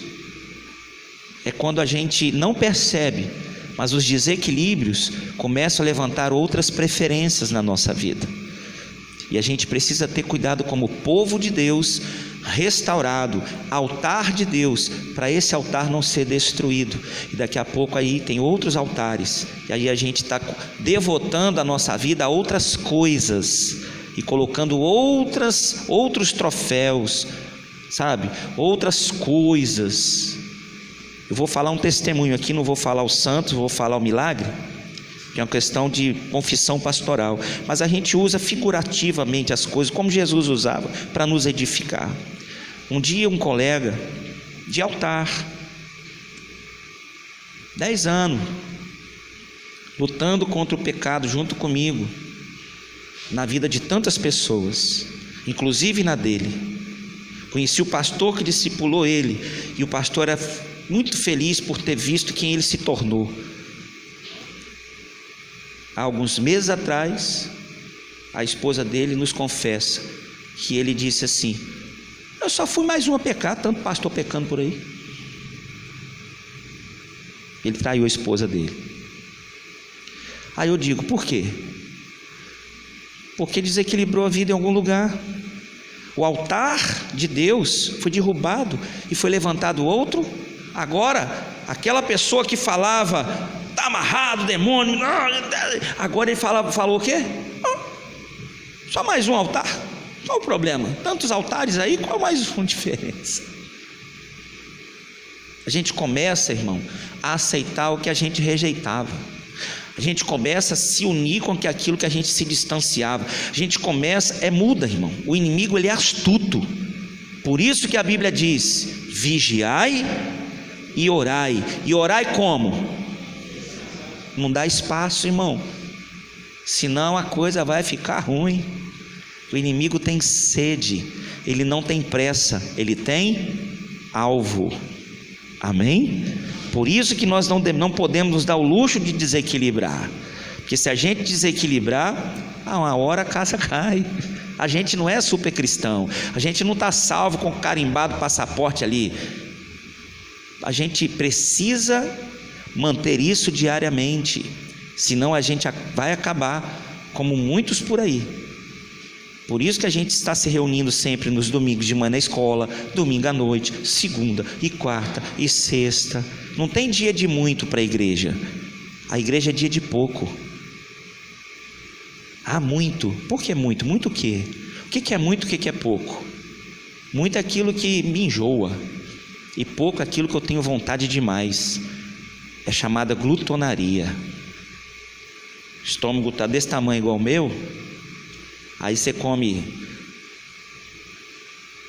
É quando a gente não percebe, mas os desequilíbrios começam a levantar outras preferências na nossa vida. E a gente precisa ter cuidado como povo de Deus, restaurado, altar de Deus, para esse altar não ser destruído. E daqui a pouco aí tem outros altares, e aí a gente está devotando a nossa vida a outras coisas, e colocando outros troféus, sabe? Outras coisas. Eu vou falar um testemunho aqui, não vou falar o santo, vou falar o milagre, que é uma questão de confissão pastoral, mas a gente usa figurativamente as coisas como Jesus usava para nos edificar. Um dia um colega de altar, 10 anos, lutando contra o pecado junto comigo, na vida de tantas pessoas, inclusive na dele. Conheci o pastor que discipulou ele, e o pastor era muito feliz por ter visto quem ele se tornou. Há alguns meses atrás, a esposa dele nos confessa que ele disse assim: eu só fui mais um a pecar, tanto pastor pecando por aí. Ele traiu a esposa dele. Aí eu digo: por quê? Porque desequilibrou a vida em algum lugar. O altar de Deus foi derrubado e foi levantado outro. Agora, aquela pessoa que falava: está amarrado, demônio, agora ele falou o quê? Só mais um altar. Qual o problema? Tantos altares aí, qual mais uma diferença? A gente começa, irmão, a aceitar o que a gente rejeitava. A gente começa a se unir com aquilo que a gente se distanciava. A gente começa, muda, irmão. O inimigo, ele é astuto. Por isso que a Bíblia diz: vigiai e orai. E orai como? Não dá espaço, irmão, senão a coisa vai ficar ruim. O inimigo tem sede, ele não tem pressa, ele tem alvo. Amém? Por isso que nós não podemos nos dar o luxo de desequilibrar, porque se a gente desequilibrar, uma hora a casa cai. A gente não é super cristão, a gente não está salvo com carimbado passaporte ali. A gente precisa manter isso diariamente, senão a gente vai acabar como muitos por aí. Por isso que a gente está se reunindo sempre nos domingos de manhã na escola, domingo à noite, segunda e quarta e sexta. Não tem dia de muito para a igreja. A igreja é dia de pouco. Ah, muito. Por que muito? Muito o quê? O que é muito, o que é pouco? Muito é aquilo que me enjoa, e pouco é aquilo que eu tenho vontade demais. É chamada glutonaria. O estômago está desse tamanho igual o meu. Aí você come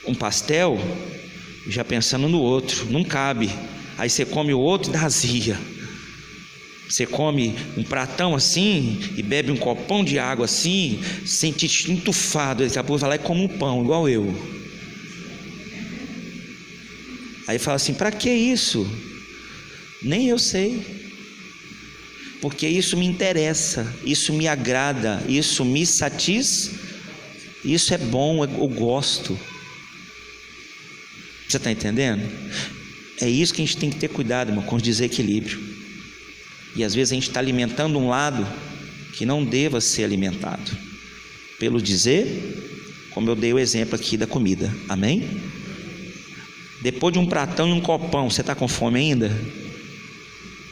um pastel, já pensando no outro, não cabe. Aí você come o outro e dá azia. Você come um pratão assim e bebe um copão de água assim, sente entufado. Daqui a pouco vai lá e come um pão, igual eu. Aí fala assim: para que isso? Nem eu sei. Porque isso me interessa, isso me agrada, isso me satisfaz, isso é bom, eu gosto. Você está entendendo? É isso que a gente tem que ter cuidado, irmão, com o desequilíbrio. E às vezes a gente está alimentando um lado que não deva ser alimentado, pelo dizer, como eu dei o exemplo aqui da comida, amém? Depois de um pratão e um copão, você está com fome ainda?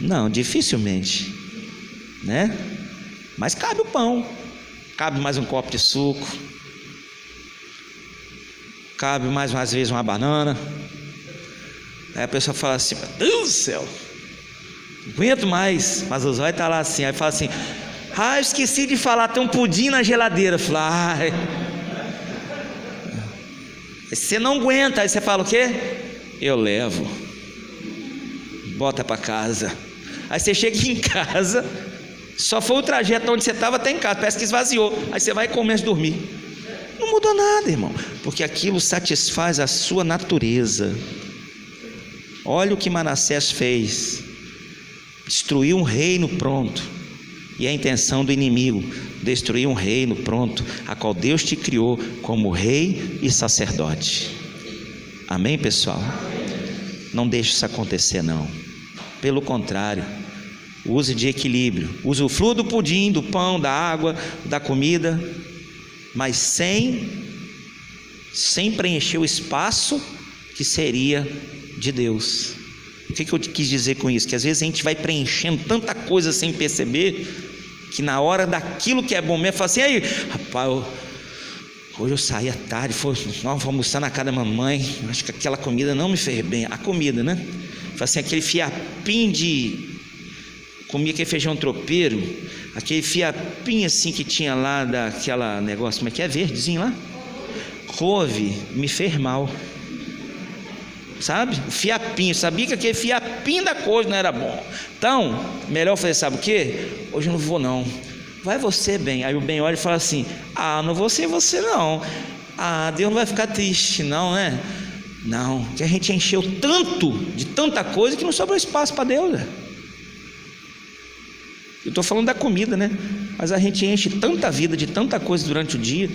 Não, dificilmente, né? Mas cabe o pão, cabe mais um copo de suco, cabe mais umas vezes uma banana. Aí a pessoa fala assim: meu Deus do céu, não aguento mais. Mas o zóio está lá assim, aí fala assim: ah, eu esqueci de falar, tem um pudim na geladeira. Fala: ai. Você não aguenta, aí você fala o quê? Eu levo, bota para casa. Aí você chega em casa, só foi o trajeto onde você estava até em casa, parece que esvaziou. Aí você vai comer antes de dormir. Não mudou nada, irmão, porque aquilo satisfaz a sua natureza. Olha o que Manassés fez: destruiu um reino pronto. E a intenção do inimigo: destruir um reino pronto, a qual Deus te criou como rei e sacerdote. Amém, pessoal? Não deixe isso acontecer, não. Pelo contrário, use de equilíbrio, use o fluo do pudim, do pão, da água, da comida, mas sem preencher o espaço que seria de Deus. O que eu quis dizer com isso? Que às vezes a gente vai preenchendo tanta coisa sem perceber, que na hora daquilo que é bom mesmo, fala assim: aí, rapaz, hoje eu saí à tarde, vou almoçar na casa da mamãe, acho que aquela comida não me fez bem. A comida, né? Fala assim, aquele fiapinho comia aquele feijão tropeiro, aquele fiapinho assim que tinha lá daquela negócio, como é que é, verdezinho lá? Couve, me fez mal. Sabe? O fiapinho, sabia que aquele fiapinho da coisa não era bom. Então, melhor fazer, sabe o que? Hoje eu não vou não. Vai você, bem. Aí o bem olha e fala assim: ah, não vou ser você não. Ah, Deus não vai ficar triste não, né? Não, que a gente encheu tanto de tanta coisa que não sobrou espaço para Deus, né? Eu estou falando da comida, né? Mas a gente enche tanta vida de tanta coisa durante o dia,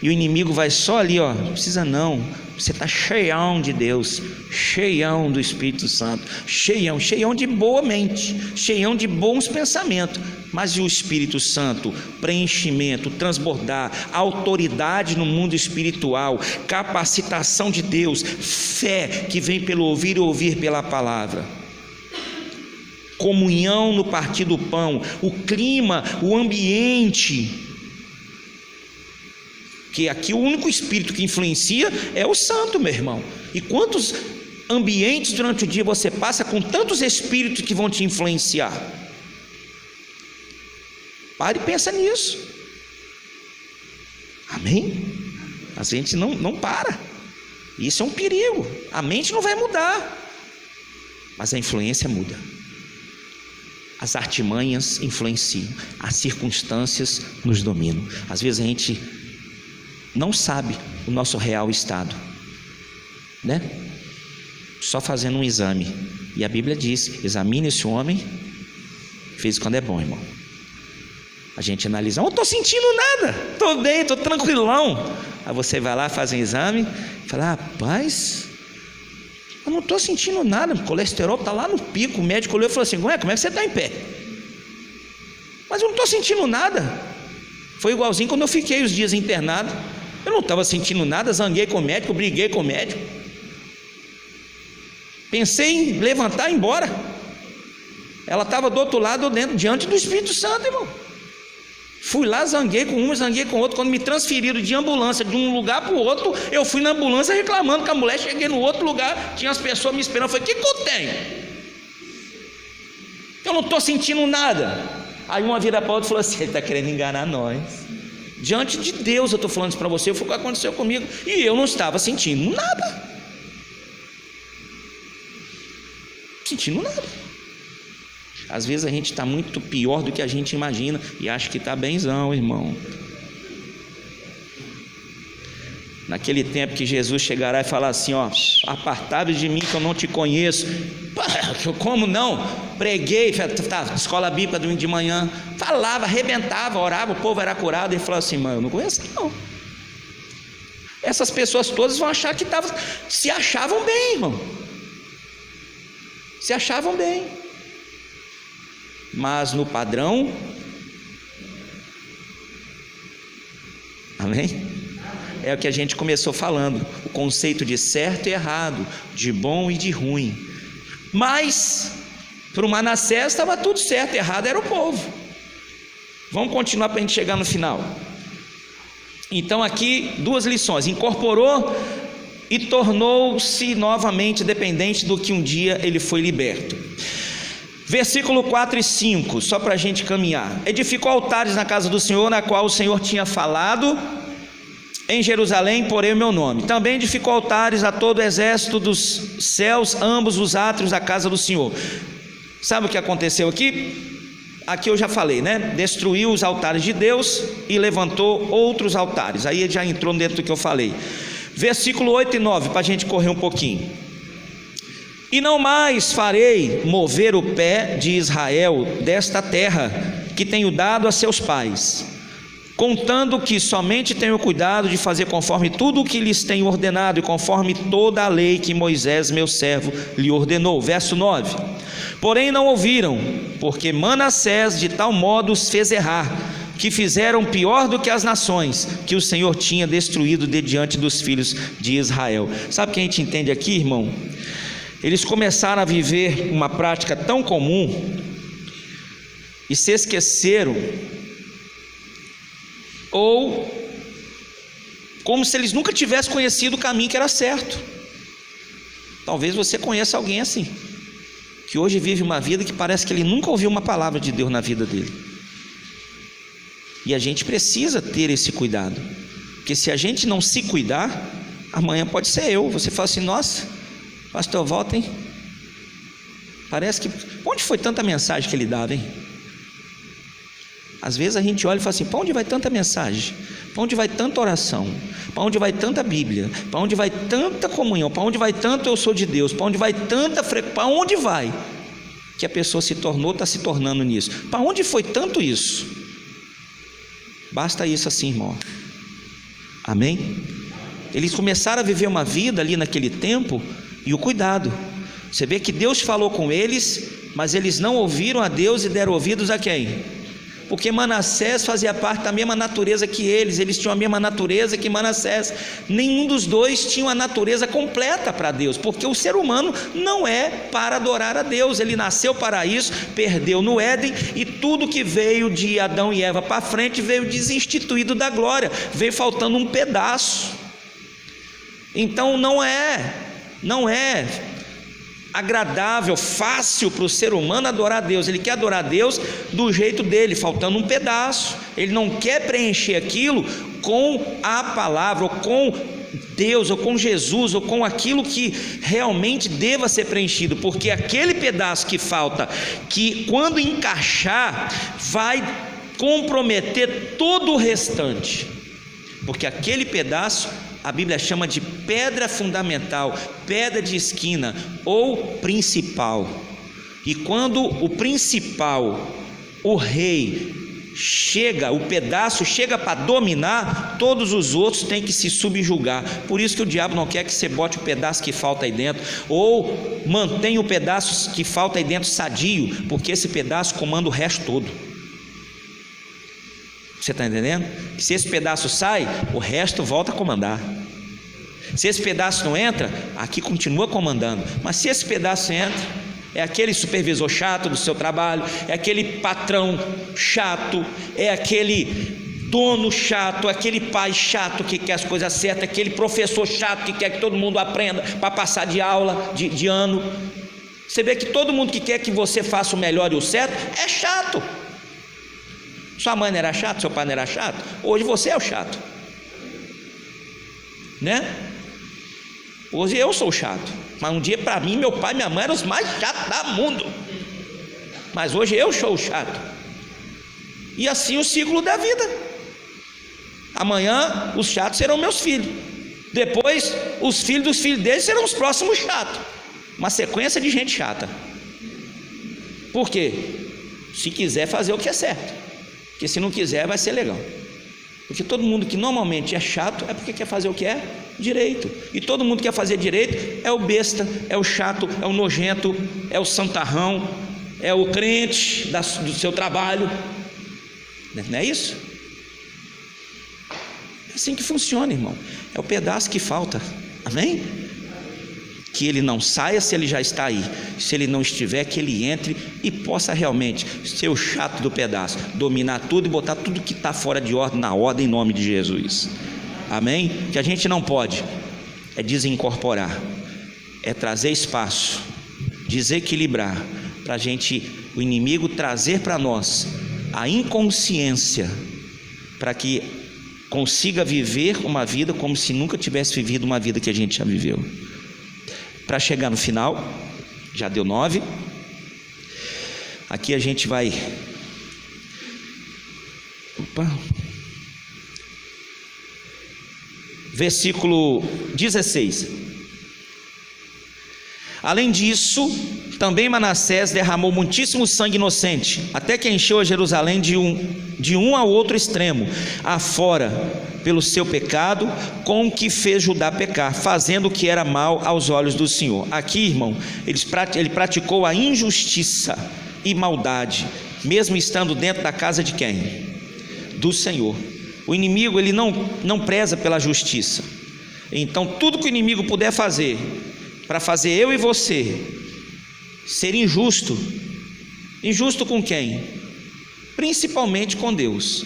e o inimigo vai só ali, ó, não precisa não, você está cheião de Deus, cheião do Espírito Santo, cheião de boa mente, cheião de bons pensamentos. Mas e o Espírito Santo? Preenchimento, transbordar, autoridade no mundo espiritual, capacitação de Deus, fé que vem pelo ouvir e ouvir pela palavra, comunhão no partir do pão, o clima, o ambiente. Que aqui o único espírito que influencia é o santo, meu irmão. E quantos ambientes durante o dia você passa com tantos espíritos que vão te influenciar? Pare e pensa nisso. Amém? A gente não para. Isso é um perigo. A mente não vai mudar, mas a influência muda. As artimanhas influenciam, as circunstâncias nos dominam. Às vezes a gente não sabe o nosso real estado, né? Só fazendo um exame. E a Bíblia diz: examine esse homem, fez quando é bom, irmão. A gente analisa: não estou sentindo nada, estou bem, estou tranquilão. Aí você vai lá, faz um exame, fala: rapaz, Eu não estou sentindo nada, o colesterol está lá no pico. O médico olhou e falou assim: como é que você está em pé? Mas eu não estou sentindo nada. Foi igualzinho quando eu fiquei os dias internado. Eu não estava sentindo nada, zanguei com o médico, briguei com o médico. Pensei em levantar e ir embora. Ela estava do outro lado, diante do Espírito Santo, irmão. Fui lá, zanguei com um, zanguei com outro. Quando me transferiram de ambulância de um lugar para o outro, eu fui na ambulância reclamando com a mulher. Cheguei no outro lugar, tinha as pessoas me esperando. Eu falei: o que eu tenho? Eu não estou sentindo nada. Aí uma vira para a outra e falou assim: ele está querendo enganar nós. Diante de Deus eu estou falando isso para você. Foi o que aconteceu comigo. E eu não estava sentindo nada. Sentindo nada. Às vezes a gente está muito pior do que a gente imagina e acha que está benzão, irmão. Naquele tempo que Jesus chegará e falar assim: ó, apartai-vos de mim que eu não te conheço. Como não? Preguei, escola bíblica de manhã, falava, arrebentava, orava, o povo era curado. Ele falou assim: mano, eu não conheço não. Essas pessoas todas vão achar que se achavam bem, irmão. Se achavam bem. Mas no padrão, amém? É o que a gente começou falando, o conceito de certo e errado, de bom e de ruim. Mas para o Manassés estava tudo certo, errado era o povo. Vamos continuar para a gente chegar no final. Então aqui 2 lições: incorporou e tornou-se novamente dependente do que um dia ele foi liberto. Versículo 4 e 5, só para a gente caminhar. Edificou altares na casa do Senhor, na qual o Senhor tinha falado: em Jerusalém porém o meu nome. Também edificou altares a todo o exército dos céus, ambos os átrios da casa do Senhor. Sabe o que aconteceu aqui? Aqui eu já falei, né? Destruiu os altares de Deus e levantou outros altares. Aí ele já entrou dentro do que eu falei. Versículo 8 e 9, para a gente correr um pouquinho. E não mais farei mover o pé de Israel desta terra que tenho dado a seus pais, contando que somente tenho cuidado de fazer conforme tudo o que lhes tenho ordenado e conforme toda a lei que Moisés meu servo lhe ordenou. Verso 9: porém não ouviram, porque Manassés de tal modo os fez errar, que fizeram pior do que as nações que o Senhor tinha destruído de diante dos filhos de Israel. Sabe o que a gente entende aqui, irmão? Eles começaram a viver uma prática tão comum e se esqueceram, ou como se eles nunca tivessem conhecido o caminho que era certo. Talvez você conheça alguém assim, que hoje vive uma vida que parece que ele nunca ouviu uma palavra de Deus na vida dele. E a gente precisa ter esse cuidado, porque se a gente não se cuidar, amanhã pode ser eu. Você fala assim: nossa, pastor, volta, hein? Parece que... onde foi tanta mensagem que ele dava, hein? Às vezes a gente olha e fala assim: para onde vai tanta mensagem? Para onde vai tanta oração? Para onde vai tanta Bíblia? Para onde vai tanta comunhão? Para onde vai tanto eu sou de Deus? Para onde vai tanta frequência? Para onde vai? Que a pessoa se tornou, está se tornando nisso. Para onde foi tanto isso? Basta isso assim, irmão. Amém? Eles começaram a viver uma vida ali naquele tempo. E o cuidado, você vê que Deus falou com eles, mas eles não ouviram a Deus e deram ouvidos a quem? Porque Manassés fazia parte da mesma natureza que eles tinham a mesma natureza que Manassés. Nenhum dos dois tinha uma natureza completa para Deus, porque o ser humano não é para adorar a Deus. Ele nasceu para isso, perdeu no Éden, e tudo que veio de Adão e Eva para frente veio desinstituído da glória, veio faltando um pedaço. Então não é agradável, fácil para o ser humano adorar a Deus. Ele quer adorar a Deus do jeito dele, faltando um pedaço. Ele não quer preencher aquilo com a palavra, ou com Deus, ou com Jesus, ou com aquilo que realmente deva ser preenchido, porque aquele pedaço que falta, que quando encaixar, vai comprometer todo o restante, porque aquele pedaço a Bíblia chama de pedra fundamental, pedra de esquina ou principal. E quando o principal, o rei, o pedaço chega para dominar, todos os outros têm que se subjugar. Por isso que o diabo não quer que você bote o pedaço que falta aí dentro, ou mantenha o pedaço que falta aí dentro sadio, porque esse pedaço comanda o resto todo. Você está entendendo? Se esse pedaço sai, o resto volta a comandar. Se esse pedaço não entra, aqui continua comandando. Mas se esse pedaço entra, é aquele supervisor chato do seu trabalho, é aquele patrão chato, é aquele dono chato, é aquele pai chato que quer as coisas certas, é aquele professor chato que quer que todo mundo aprenda para passar de aula, de ano. Você vê que todo mundo que quer que você faça o melhor e o certo é chato. Sua mãe não era chata, seu pai não era chato, hoje você é o chato, né? Hoje eu sou chato, mas um dia para mim, meu pai e minha mãe eram os mais chatos do mundo, mas hoje eu sou o chato. E assim o ciclo da vida. Amanhã os chatos serão meus filhos, depois os filhos dos filhos deles serão os próximos chatos. Uma sequência de gente chata. Por quê? Se quiser fazer o que é certo, porque se não quiser vai ser legal. Porque todo mundo que normalmente é chato é porque quer fazer o que é direito. E todo mundo que quer fazer direito é o besta, é o chato, é o nojento, é o santarrão, é o crente do seu trabalho. Não é isso? É assim que funciona, irmão. É o pedaço que falta. Amém? Que ele não saia se ele já está aí. Se ele não estiver, que ele entre e possa realmente ser o chato do pedaço, dominar tudo e botar tudo que está fora de ordem na ordem, em nome de Jesus. Amém? Que a gente não pode é desincorporar, é trazer espaço, desequilibrar, para a gente, o inimigo trazer para nós a inconsciência, para que consiga viver uma vida como se nunca tivesse vivido uma vida que a gente já viveu. Para chegar no final, já deu 9. Aqui a gente vai. Versículo 16. Além disso, também Manassés derramou muitíssimo sangue inocente, até que encheu a Jerusalém de um ao outro extremo, afora, pelo seu pecado, com o que fez Judá pecar, fazendo o que era mal aos olhos do Senhor. Aqui, irmão, ele praticou a injustiça e maldade, mesmo estando dentro da casa de quem? Do Senhor. O inimigo, ele não preza pela justiça. Então tudo que o inimigo puder fazer para fazer eu e você ser injusto com quem? Principalmente com Deus,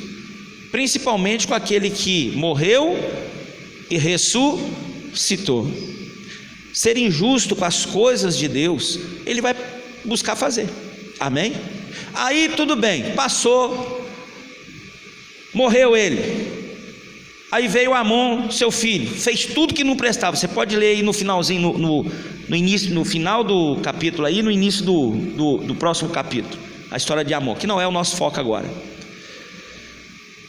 principalmente com aquele que morreu e ressuscitou. Ser injusto com as coisas de Deus, ele vai buscar fazer. Amém? Aí tudo bem, passou, morreu ele. Aí veio Amon, seu filho, fez tudo que não prestava. Você pode ler aí no finalzinho, no início, no final do capítulo aí, no início do próximo capítulo, a história de Amon, que não é o nosso foco agora.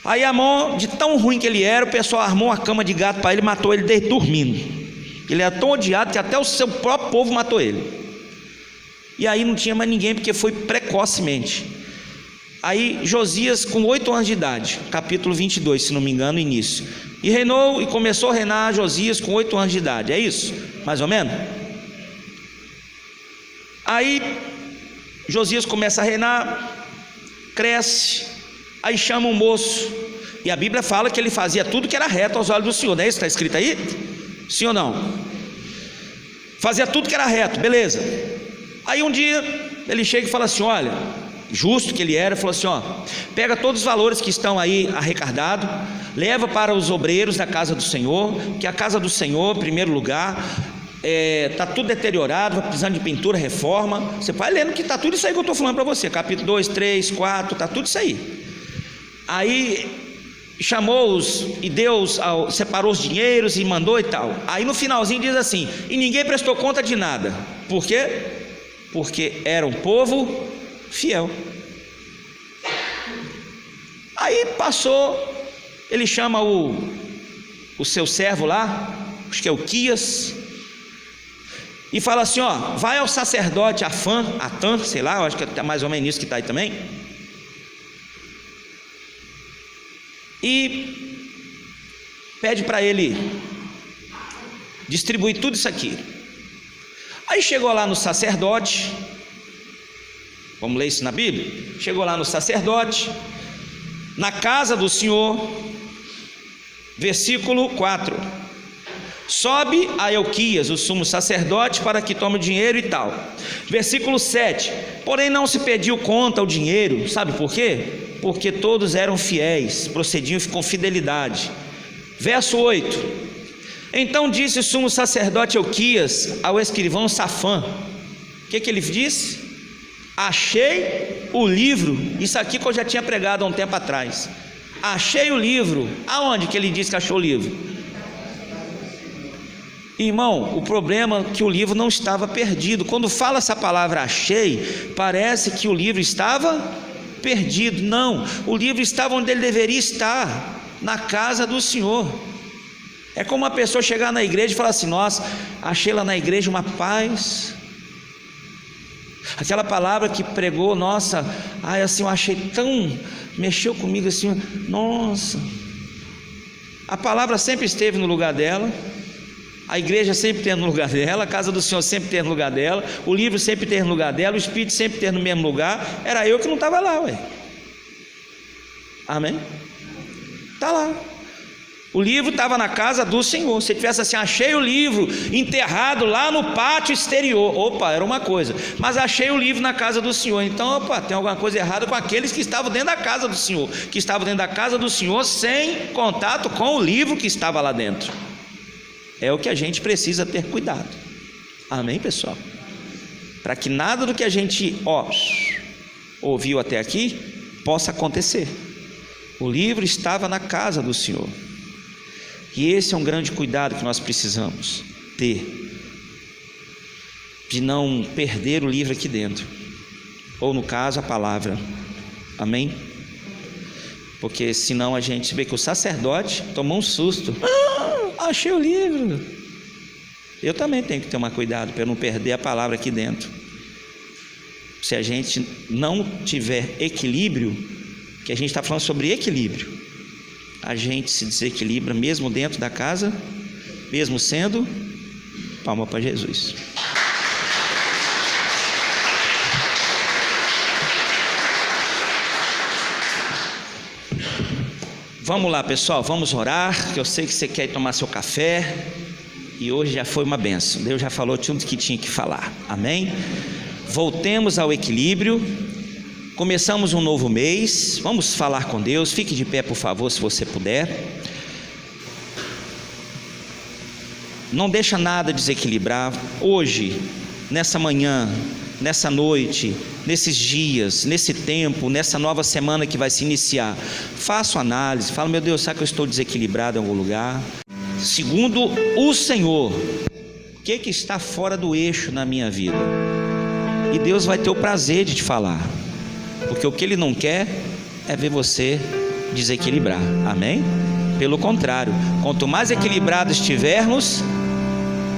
Aí Amon, de tão ruim que ele era, o pessoal armou uma cama de gato para ele, matou ele dormindo. Ele era tão odiado que até o seu próprio povo matou ele. E aí não tinha mais ninguém, porque foi precocemente. Aí Josias, com 8 anos de idade, capítulo 22, se não me engano, início, e reinou, e começou a reinar Josias com 8 anos de idade, é isso? Mais ou menos? Aí Josias começa a reinar, cresce, aí chama um moço, e a Bíblia fala que ele fazia tudo que era reto aos olhos do Senhor, não é isso que está escrito aí? Sim ou não? Fazia tudo que era reto, beleza. Aí um dia ele chega e fala assim: olha, justo que ele era, falou assim: ó, pega todos os valores que estão aí arrecadados, leva para os obreiros da casa do Senhor, que a casa do Senhor, em primeiro lugar, está tudo deteriorado, vai precisando de pintura, reforma. Você vai lendo que está tudo isso aí que eu estou falando para você, capítulo 2, 3, 4, está tudo isso aí. Aí chamou-os e Deus separou os dinheiros e mandou e tal. Aí no finalzinho diz assim: e ninguém prestou conta de nada. Por quê? Porque era um povo fiel. Aí passou, ele chama o seu servo lá, acho que é o Quias, e fala assim: ó, vai ao sacerdote Atan, sei lá, eu acho que é mais ou menos isso que está aí também, e pede para ele distribuir tudo isso aqui. Aí chegou lá no sacerdote, vamos ler isso na Bíblia? Chegou lá no sacerdote, na casa do Senhor, versículo 4: sobe a Euquias, o sumo sacerdote, para que tome o dinheiro e tal. Versículo 7: porém não se pediu conta ao dinheiro. Sabe por quê? Porque todos eram fiéis, procediam com fidelidade. Verso 8: então disse o sumo sacerdote Euquias ao escrivão Safã. O que ele disse? Achei o livro. Isso aqui que eu já tinha pregado há um tempo atrás. Achei o livro. Aonde que ele disse que achou o livro? Irmão, o problema é que o livro não estava perdido. Quando fala essa palavra achei, parece que o livro estava perdido. Não, o livro estava onde ele deveria estar, na casa do Senhor. É como uma pessoa chegar na igreja e falar assim: nossa, achei lá na igreja uma paz. Aquela palavra que pregou, nossa, ai, assim, eu achei tão, mexeu comigo assim, nossa. A palavra sempre esteve no lugar dela, a igreja sempre teve no lugar dela, a casa do Senhor sempre teve no lugar dela, o livro sempre teve no lugar dela, o Espírito sempre teve no mesmo lugar. Era eu que não estava lá, ué. Amém? Está lá. O livro estava na casa do Senhor. Se tivesse assim, achei o livro enterrado lá no pátio exterior, opa, era uma coisa, mas achei o livro na casa do Senhor. Então, opa, tem alguma coisa errada com aqueles que estavam dentro da casa do Senhor, que estavam dentro da casa do Senhor sem contato com o livro que estava lá dentro. É o que a gente precisa ter cuidado. Amém, pessoal? Para que nada do que a gente ouviu até aqui possa acontecer. O livro estava na casa do Senhor. E esse é um grande cuidado que nós precisamos ter, de não perder o livro aqui dentro, ou no caso a palavra. Amém? Porque senão a gente vê que o sacerdote tomou um susto. Achei o livro. Eu também tenho que tomar cuidado para não perder a palavra aqui dentro. Se a gente não tiver equilíbrio, que a gente está falando sobre equilíbrio, a gente se desequilibra mesmo dentro da casa, mesmo sendo, palma para Jesus. Vamos lá, pessoal, vamos orar, que eu sei que você quer tomar seu café, e hoje já foi uma bênção. Deus já falou tudo que tinha que falar. Amém? Voltemos ao equilíbrio. Começamos um novo mês, vamos falar com Deus. Fique de pé, por favor, se você puder. Não deixa nada desequilibrar. Hoje, nessa manhã, nessa noite, nesses dias, nesse tempo, nessa nova semana que vai se iniciar, faça uma análise, fala: meu Deus, será que eu estou desequilibrado em algum lugar? Segundo o Senhor, o que está fora do eixo na minha vida? E Deus vai ter o prazer de te falar, porque o que Ele não quer é ver você desequilibrar. Amém? Pelo contrário, quanto mais equilibrado estivermos,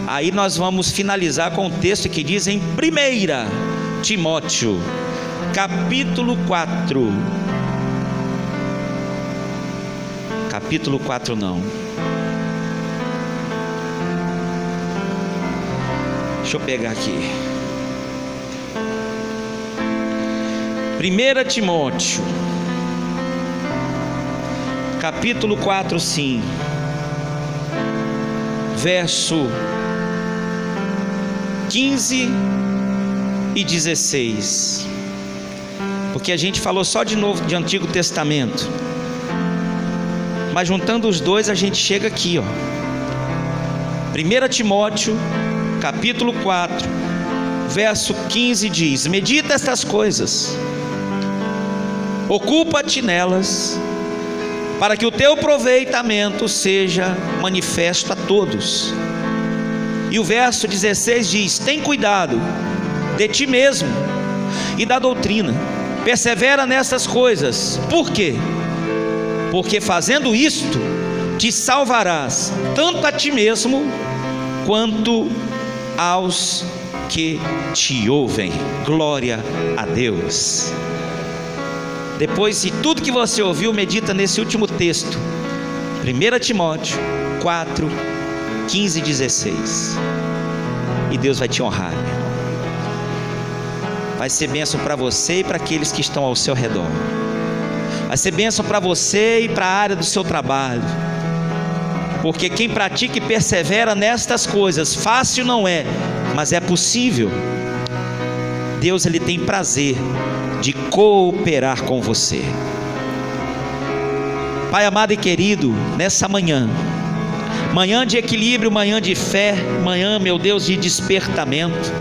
aí nós vamos finalizar com o texto que diz em 1 Timóteo capítulo 4. Capítulo 4 não. Deixa eu pegar aqui. 1 Timóteo capítulo 4, sim, verso 15 e 16, porque a gente falou só de Novo, de Antigo Testamento, mas juntando os dois a gente chega aqui, 1 Timóteo capítulo 4, verso 15 diz: medita estas coisas, ocupa-te nelas, para que o teu aproveitamento seja manifesto a todos. E o verso 16 diz: tem cuidado de ti mesmo e da doutrina, persevera nessas coisas. Por quê? Porque fazendo isto te salvarás, tanto a ti mesmo quanto aos que te ouvem. Glória a Deus. Depois de tudo que você ouviu, medita nesse último texto, 1 Timóteo 4, 15 e 16. E Deus vai te honrar, meu irmão. Vai ser bênção para você e para aqueles que estão ao seu redor. Vai ser bênção para você e para a área do seu trabalho. Porque quem pratica e persevera nestas coisas, fácil não é, mas é possível. Deus, Ele tem prazer de cooperar com você. Pai amado e querido, nessa manhã de equilíbrio, manhã de fé, manhã, meu Deus, de despertamento,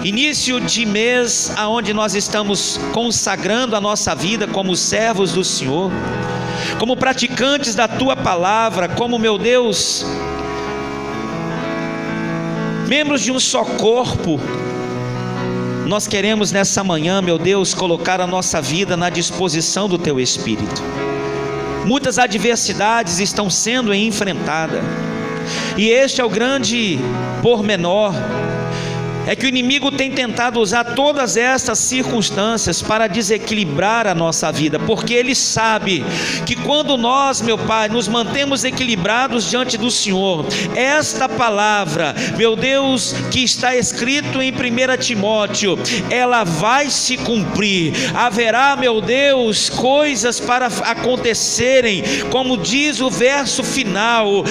início de mês, aonde nós estamos consagrando a nossa vida como servos do Senhor, como praticantes da Tua Palavra, como, meu Deus, membros de um só corpo. Nós queremos nessa manhã, meu Deus, colocar a nossa vida na disposição do Teu Espírito. Muitas adversidades estão sendo enfrentadas, e este é o grande pormenor, é que o inimigo tem tentado usar todas estas circunstâncias para desequilibrar a nossa vida, porque ele sabe que quando nós, meu Pai, nos mantemos equilibrados diante do Senhor, esta palavra, meu Deus, que está escrito em 1 Timóteo, ela vai se cumprir. Haverá, meu Deus, coisas para acontecerem, como diz o verso final.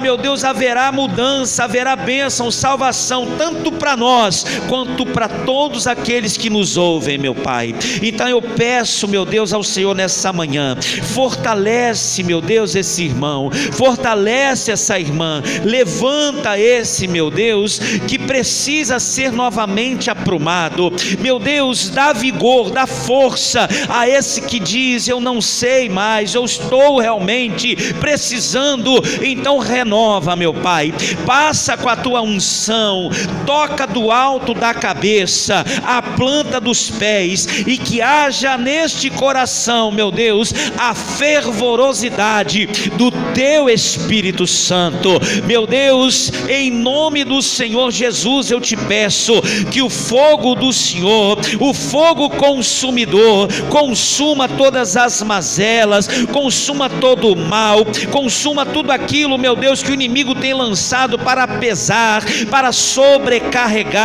Meu Deus, haverá mudança, haverá bênção, salvação, tanto para nós quanto para todos aqueles que nos ouvem, meu Pai. Então eu peço, meu Deus, ao Senhor nessa manhã, fortalece, meu Deus, esse irmão, fortalece essa irmã, levanta esse, meu Deus, que precisa ser novamente aprumado. Meu Deus, dá vigor, dá força a esse que diz: eu não sei mais, eu estou realmente precisando. Então renova, meu Pai, passa com a Tua unção, toca do alto da cabeça a planta dos pés, e que haja neste coração, meu Deus, a fervorosidade do Teu Espírito Santo. Meu Deus, em nome do Senhor Jesus, eu te peço que o fogo do Senhor, o fogo consumidor, consuma todas as mazelas, consuma todo o mal, consuma tudo aquilo, meu Deus, que o inimigo tem lançado para pesar, para sobrecarregar,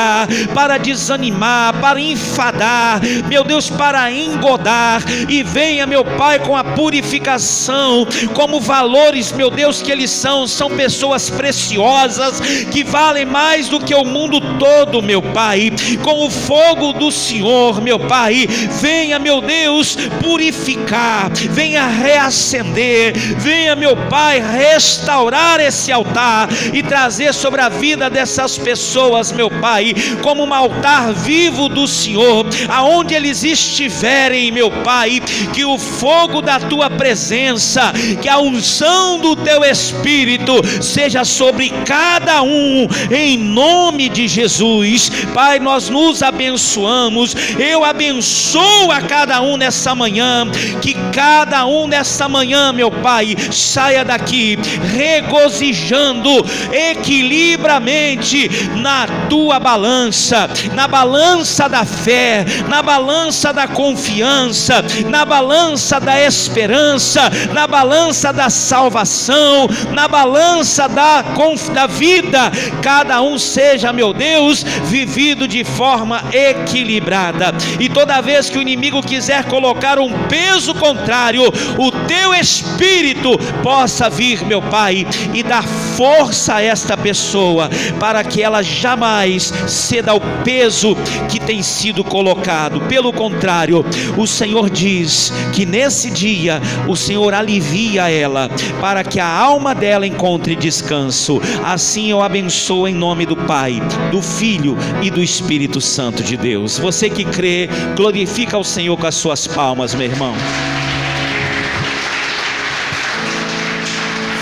para desanimar, para enfadar, meu Deus, para engodar. E venha, meu Pai, com a purificação, como valores, meu Deus, que eles são pessoas preciosas, que valem mais do que o mundo todo, meu Pai. Com o fogo do Senhor, meu Pai, venha, meu Deus, purificar, venha reacender, venha, meu Pai, restaurar esse altar e trazer sobre a vida dessas pessoas, meu Pai, como um altar vivo do Senhor, aonde eles estiverem, meu Pai, que o fogo da Tua presença, que a unção do Teu Espírito seja sobre cada um, em nome de Jesus. Pai, nós nos abençoamos, eu abençoo a cada um nessa manhã, que cada um nessa manhã, meu Pai, saia daqui regozijando equilibramente na Tua balança, na balança da fé, na balança da confiança, na balança da esperança, na balança da salvação, na balança da vida. Cada um seja, meu Deus, vivido de forma equilibrada. E toda vez que o inimigo quiser colocar um peso contrário, o Teu Espírito possa vir, meu Pai, e dar força a esta pessoa, para que ela jamais ceda ao peso que tem sido colocado. Pelo contrário, o Senhor diz que nesse dia o Senhor alivia ela, para que a alma dela encontre descanso. Assim eu abençoo em nome do Pai, do Filho e do Espírito Santo de Deus. Você que crê, glorifica ao Senhor com as suas palmas, meu irmão.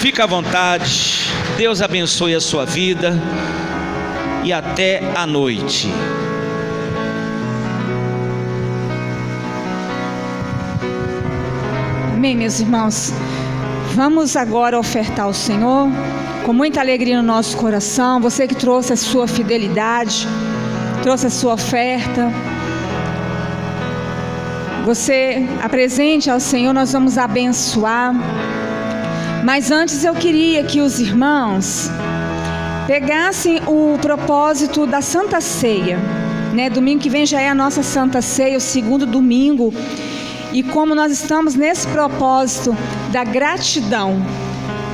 Fica à vontade. Deus abençoe a sua vida e até a noite. Amém, meus irmãos. Vamos agora ofertar ao Senhor com muita alegria no nosso coração. Você que trouxe a sua fidelidade, trouxe a sua oferta, você apresente ao Senhor, nós vamos abençoar. Mas antes eu queria que os irmãos pegassem o propósito da Santa Ceia, né? Domingo que vem já é a nossa Santa Ceia, o segundo domingo. E como nós estamos nesse propósito da gratidão,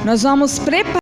nós vamos preparar